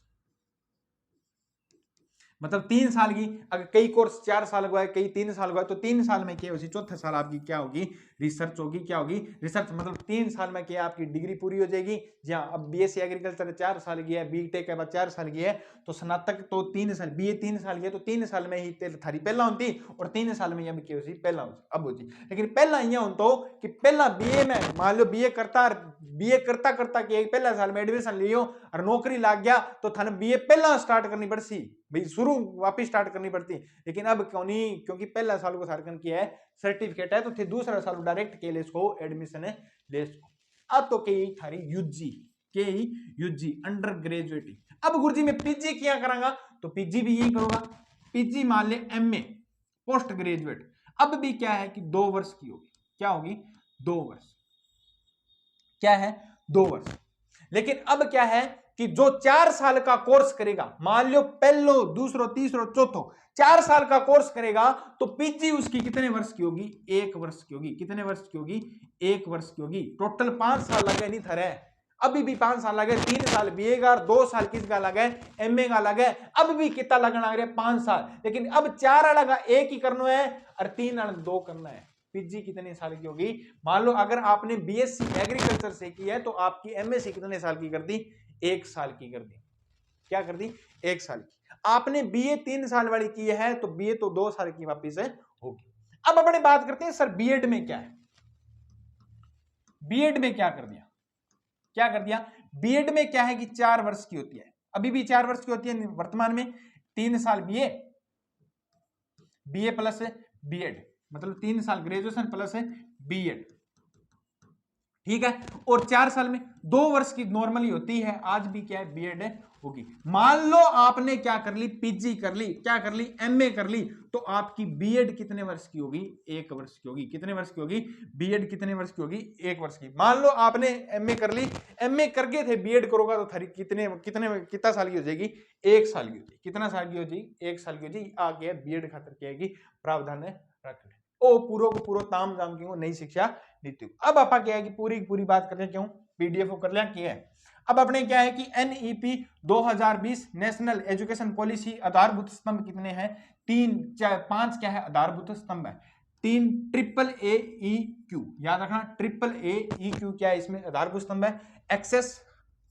मतलब 3 साल की, अगर कई कोर्स 4 साल का है, कई 3 साल का है, तो 3 साल में क्या होगी, चौथे साल आपकी क्या होगी, रिसर्च होगी। क्या होगी? रिसर्च। मतलब 3 साल में क्या आपकी डिग्री पूरी हो जाएगी। जहां अब बीएससी एग्रीकल्चर 4 साल की है, बीटेक के बाद 4 साल की है, तो स्नातक तो 3 साल, बीए 3 साल की है, तो 3 साल में ही थारी पहला होती और 3 साल में अब क्या होती, पहला होती, अब होती। लेकिन पहला यहाँ हो कि पहला बीए में मान लो बीए करता करता कि पहला साल में एडमिशन लियो और नौकरी लाग गया, तो थाने बीए पहला स्टार्ट करनी पड़सी भाई, शुरू वापिस स्टार्ट करनी पड़ती। लेकिन अब क्यों नहीं, क्योंकि पहला साल को सारकन किया है, सर्टिफिकेट है, तो थे दूसरा साल डायरेक्ट के लिए इसको एडमिशन है ले इसको। अब तो के थारी यूजी, के यूजी अंडर ग्रेजुएट। अब गुरुजी में पीजी क्या करांगा, तो पीजी भी यही करूंगा। पीजी मान ले एमए पोस्ट ग्रेजुएट, अब भी क्या है कि 2 वर्ष की होगी। क्या होगी? 2 वर्ष। क्या है? 2 वर्ष। लेकिन अब क्या है कि जो 4 साल का कोर्स करेगा, मान लो पहलो, दूसरो, तीसरो, चौथो 4 साल का कोर्स करेगा, तो पीजी उसकी कितने वर्ष की होगी? 1 वर्ष की होगी। कितने वर्ष की होगी? 1 वर्ष की होगी। टोटल 5 साल लगे नहीं थरे, अभी भी 5 साल लगे। 3 साल बीए का, 2 साल किसका लगे, एमए का लगे। अब भी कितना लगना है? 5 साल। लेकिन अब 4 अलग 1 ही करना है और 3 अलग 2 करना है। पीजी कितने साल की होगी? मान लो अगर आपने बीएससी एग्रीकल्चर से की है, तो आपकी एमएससी कितने साल की कर दी? 1 साल की कर दी। क्या कर दी? 1 साल की। आपने बीए 3 साल वाली की है, तो बीए तो 2 साल की वापिस है होगी। अब अपने बात करते हैं सर बीएड में क्या है। बीएड में क्या कर दिया? क्या कर दिया? बीएड में क्या है कि 4 वर्ष की होती है, अभी भी 4 वर्ष की होती है वर्तमान में। 3 साल बीए, बीए प्लस बीएड, मतलब 3 साल ग्रेजुएशन प्लस बीएड, ठीक है। और 4 साल में 2 वर्ष की नॉर्मली होती है, आज भी क्या है, बीएड होगी। मान लो आपने क्या कर ली, पीजी कर ली, क्या कर ली, एमए कर ली, तो आपकी बीएड कितने वर्ष की होगी? 1 वर्ष की होगी। कितने वर्ष की होगी? बीएड कितने वर्ष की होगी? 1 वर्ष की। मान लो आपने एमए कर ली, एमए करके थे बीएड करोगा तो थारी कितना साल की हो जाएगी? 1 साल की हो जाएगी। कितना साल की हो जाएगी? 1 साल की हो जाएगी। आगे बीएड खातर क्या है प्रावधान रख ओ पूरो को पूरो ताम जाम की नई शिक्षा नीति। अब आपा क्या है कि पूरी पूरी बात कर रहे, क्यों पीडीएफ कर लिया क्या है। अब अपने क्या है कि एनईपी 2020 नेशनल एजुकेशन पॉलिसी आधारभूत स्तंभ कितने हैं? 5 क्या है आधारभूत स्तंभ है। 3 AAEQ, याद रखना AAEQ क्या है इसमें आधारभूत स्तंभ है। एक्सेस,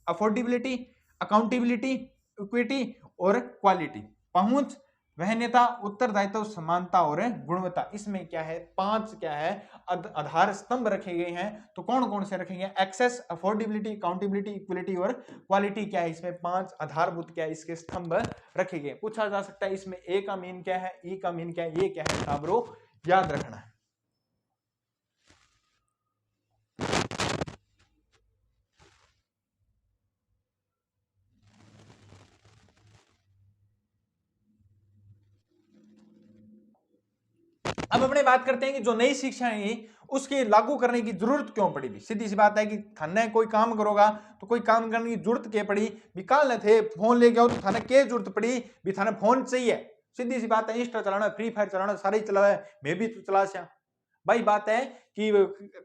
अफोर्डेबिलिटी, अकाउंटेबिलिटी, इक्विटी और क्वालिटी। पहुंच, वहनीयता, उत्तरदायित्व, समानता और गुणवत्ता। इसमें क्या है, 5 क्या है आधार स्तंभ रखे गए हैं। तो कौन कौन से रखे गए? एक्सेस, अफोर्डेबिलिटी, अकाउंटेबिलिटी, इक्विलिटी और क्वालिटी। क्या है इसमें 5 आधारभूत क्या है इसके स्तंभ रखे गए। पूछा जा सकता है इसमें ए का मीन क्या है, ई का मीन क्या है, ये क्या है छात्रों याद रखना है। अब अपने बात करते हैं कि जो नई शिक्षा है उसके लागू करने की जरूरत क्यों पड़ी भी। सीधी सी बात है कि थाने कोई काम करोगा तो कोई काम करने की जरूरत क्या पड़ी भी। काल थे फोन ले गया तो थाने क्या जरूरत पड़ी भी, थाने फोन चाहिए। सीधी सी बात है, इंस्टा चलाना, फ्री फायर चलाना, सारे ही चला है, मैं भी तो चला सया। भाई बात है कि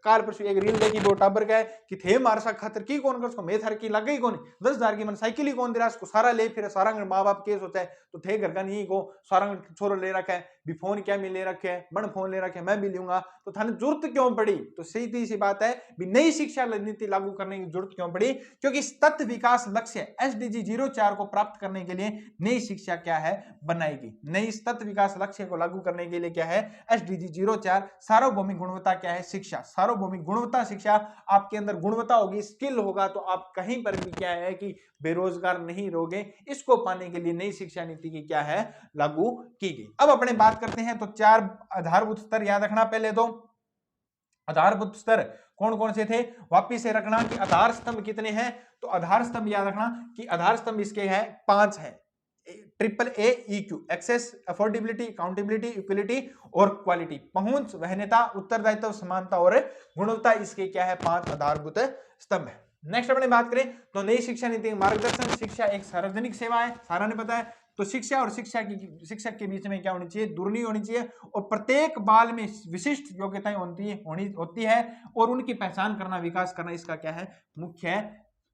कार पर एक रील देखी दो टाबर का है कि थे मार सा खातर की कौन कर उसको मैं थार की लग गई कौन 10,000 की मन साइकिल ही कौन दे रहा उसको सारा ले फिर सारा माँ बाप के सोचा है तो थे घर का नहीं को सारा छोरो ले रखा है भी फोन क्या मैं ले रखे है बड़ फोन ले रखे मैं भी लूंगा तो थाने जरूरत क्यों पड़ी। तो सीधी सी बात है भी नई शिक्षा नीति लागू करने की जरूरत क्यों पड़ी, क्योंकि तथ्य विकास लक्ष्य SDG 04 को प्राप्त करने के लिए नई शिक्षा क्या है बनाएगी। नई तथ्य विकास लक्ष्य को लागू करने के लिए क्या है SDG 04 सार्वभौमिक गुणवत्ता क्या है शिक्षा। सार्वभौमिक गुणवत्ता शिक्षा, आपके अंदर गुणवत्ता होगी, स्किल होगा तो आप कहीं पर भी क्या है कि बेरोजगार नहीं रहोगे। इसको पाने के लिए नई शिक्षा नीति की क्या है लागू की गई। अब अपने बात करते हैं तो 4 आधारभूत स्तर याद रखना। पहले तो आधारभूत स्तर कौन कौन से थे वापिस से रखना कि आधार स्तंभ कितने हैं। तो आधार स्तंभ याद रखना कि आधार स्तंभ इसके हैं 5 है। AAEQ, access, affordability, accountability, equality और क्वालिटी। पहुंच, वहनीयता, उत्तरदायित्व, समानता और गुणवत्ता, इसके क्या है 5 आधारभूत स्तंभ है। नेक्स्ट अपने बात करें तो नई शिक्षा नीति मार्गदर्शन। शिक्षा एक सार्वजनिक सेवा है, सारा ने पता है। तो शिक्षा और शिक्षक के बीच में क्या होनी चाहिए, दूरी होनी चाहिए और प्रत्येक बाल में विशिष्ट योग्यताएं होती है और उनकी पहचान करना, विकास करना इसका क्या है मुख्य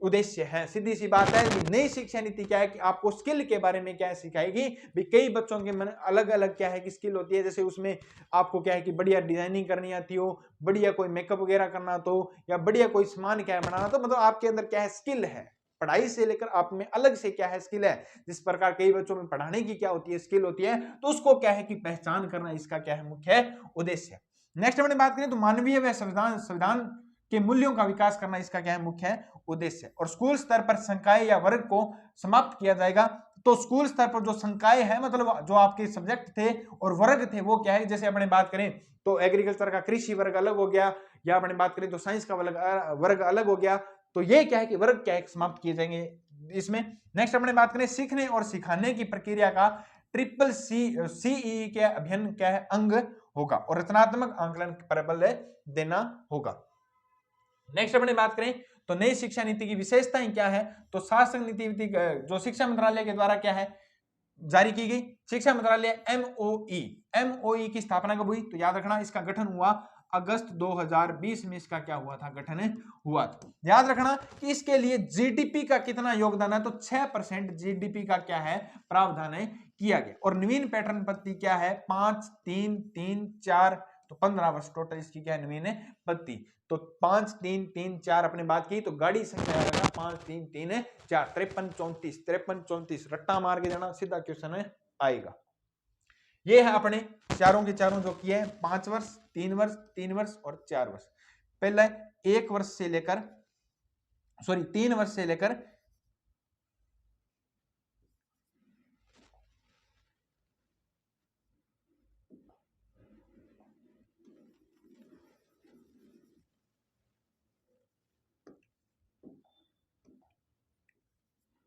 उद्देश्य है। सीधी सी बात है नई शिक्षा नीति क्या है कि आपको स्किल के बारे में क्या है सिखाएगी भी। कई बच्चों के मन अलग अलग क्या है कि स्किल होती है, जैसे उसमें आपको क्या है कि बढ़िया डिजाइनिंग करनी आती हो, बढ़िया कोई मेकअप वगैरह करना तो, या बढ़िया कोई सामान क्या है बनाना तो, मतलब आपके अंदर क्या है स्किल है। पढ़ाई से लेकर आप में अलग से क्या है स्किल है। जिस प्रकार कई बच्चों में पढ़ाने की क्या होती है स्किल होती है, तो उसको क्या है कि पहचान करना इसका क्या है मुख्य उद्देश्य। नेक्स्ट अपने बात करें तो मानवीय व संविधान के मूल्यों का विकास करना इसका क्या है मुख्य उद्देश्य। और स्कूल स्तर पर संकाय या वर्ग को समाप्त किया जाएगा। तो स्कूल स्तर पर जो संकाय है मतलब जो आपके सब्जेक्ट थे और वर्ग थे वो क्या है, जैसे अपने बात करें तो एग्रीकल्चर का कृषि वर्ग अलग हो गया, या अपने बात करें तो साइंस का वर्ग अलग हो गया। तो ये क्या है कि वर्ग क्या है समाप्त किए जाएंगे इसमें। नेक्स्ट अपने बात करें सीखने और सिखाने की प्रक्रिया का CEE के अभिन्न क्या है अंग होगा और रचनात्मक आंकलन पर बल देना होगा। नेक्स्ट अपने बात करें तो नई शिक्षा नीति की विशेषताएं क्या है। तो शासन नीति जो शिक्षा मंत्रालय के द्वारा क्या है जारी की गई। शिक्षा मंत्रालय MOE की स्थापना कब हुई तो याद रखना इसका गठन हुआ अगस्त 2020 में। इसका क्या हुआ था गठन हुआ था। याद रखना कि इसके लिए जीडीपी का कितना योगदान है तो 6% जीडीपी का क्या है प्रावधान है किया गया। और नवीन पैटर्न पद्धति क्या है 5 3 3 4 तो 15 वर्ष टोटल इसकी क्या है नवीन पद्धति। तो 5 3 3 4 अपने बात की तो गाड़ी संख्या आएगा 5 3 3 4 53 34 53 34 रट्टा मार के जाना सीधा क्वेश्चन आएगा। ये है अपने चारों के चारों जो किए हैं 5 वर्ष 3 वर्ष 3 वर्ष और 4 वर्ष। पहले 1 वर्ष से लेकर 3 वर्ष से लेकर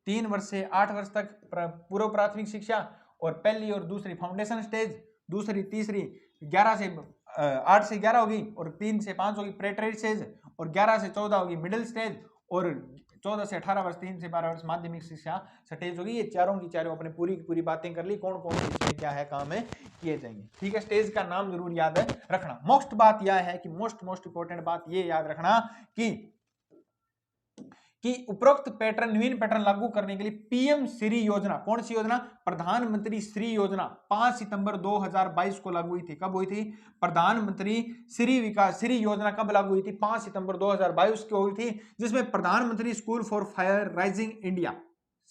3 वर्ष से 8 वर्ष तक पूर्व प्राथमिक शिक्षा और पहली और दूसरी फाउंडेशन स्टेज, दूसरी तीसरी 11 से 8 से 11 होगी और 3 से 5 होगी प्रेटरी स्टेज और 11 से 14 होगी मिडिल स्टेज और 14 से 18 वर्ष 3 से 12 वर्ष माध्यमिक शिक्षा स्टेज होगी। ये चारों की चारों अपने पूरी की पूरी बातें कर ली कौन कौन से इसमें क्या है काम है किए जाएंगे। ठीक है, स्टेज का नाम जरूर याद रखना। मोस्ट बात यह है कि मोस्ट इंपॉर्टेंट बात ये याद रखना कि उपरोक्त पैटर्न नवीन पैटर्न लागू करने के लिए पीएम श्री योजना, कौन सी योजना प्रधानमंत्री श्री योजना 5 सितंबर 2022 को लागू हुई थी। कब हुई थी प्रधानमंत्री श्री योजना कब लागू हुई थी 5 सितंबर 2022 को हुई थी, जिसमें प्रधानमंत्री school for fire rising India,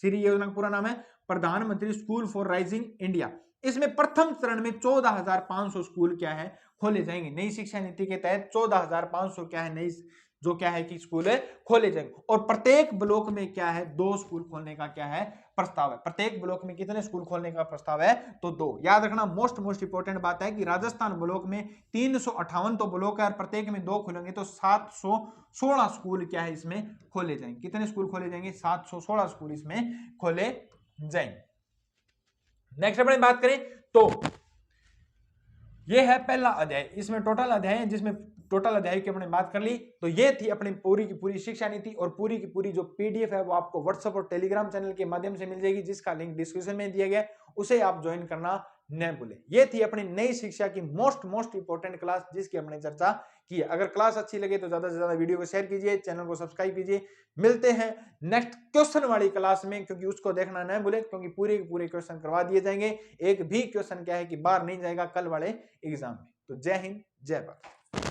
Shri योजना का पूरा नाम है प्रधानमंत्री स्कूल फॉर राइजिंग इंडिया। इसमें प्रथम चरण में 14,500 स्कूल क्या है खोले जाएंगे। नई शिक्षा नीति के तहत 14,500 क्या है नई जो क्या है कि स्कूल है खोले जाएंगे। और प्रत्येक ब्लॉक में क्या है 2 स्कूल खोलने का क्या है प्रस्ताव है। प्रत्येक ब्लॉक में कितने स्कूल खोलने का प्रस्ताव है तो 2। याद रखना मोस्ट इंपोर्टेंट बात है कि राजस्थान ब्लॉक में 358 तो ब्लॉक है और प्रत्येक में 2 खुलेंगे तो 716 स्कूल क्या है इसमें खोले जाएंगे। कितने स्कूल खोले जाएंगे 716 स्कूल इसमें खोले जाएंगे। नेक्स्ट अपने बात करें तो ये है पहला अध्याय। इसमें टोटल अध्याय है जिसमें टोटल अध्याय की अपने बात कर ली। तो ये थी अपनी पूरी की पूरी शिक्षा नीति और पूरी की पूरी जो पीडीएफ है वो आपको व्हाट्सएप और टेलीग्राम चैनल के माध्यम से मिल जाएगी जिसका लिंक डिस्क्रिप्शन में दिया गया है, उसे आप ज्वाइन करना न भूलें। ये थी अपनी नई शिक्षा की मोस्ट इंपोर्टेंट क्लास जिसकी हमने चर्चा की है। अगर क्लास अच्छी लगे तो ज्यादा से ज्यादा वीडियो को शेयर कीजिए, चैनल को सब्सक्राइब कीजिए। मिलते हैं नेक्स्ट क्वेश्चन वाली क्लास में, क्योंकि उसको देखना न भूलें क्योंकि पूरे के पूरे क्वेश्चन करवा दिए जाएंगे। एक भी क्वेश्चन क्या है कि बाहर नहीं जाएगा कल वाले एग्जाम में। तो जय हिंद जय भारत।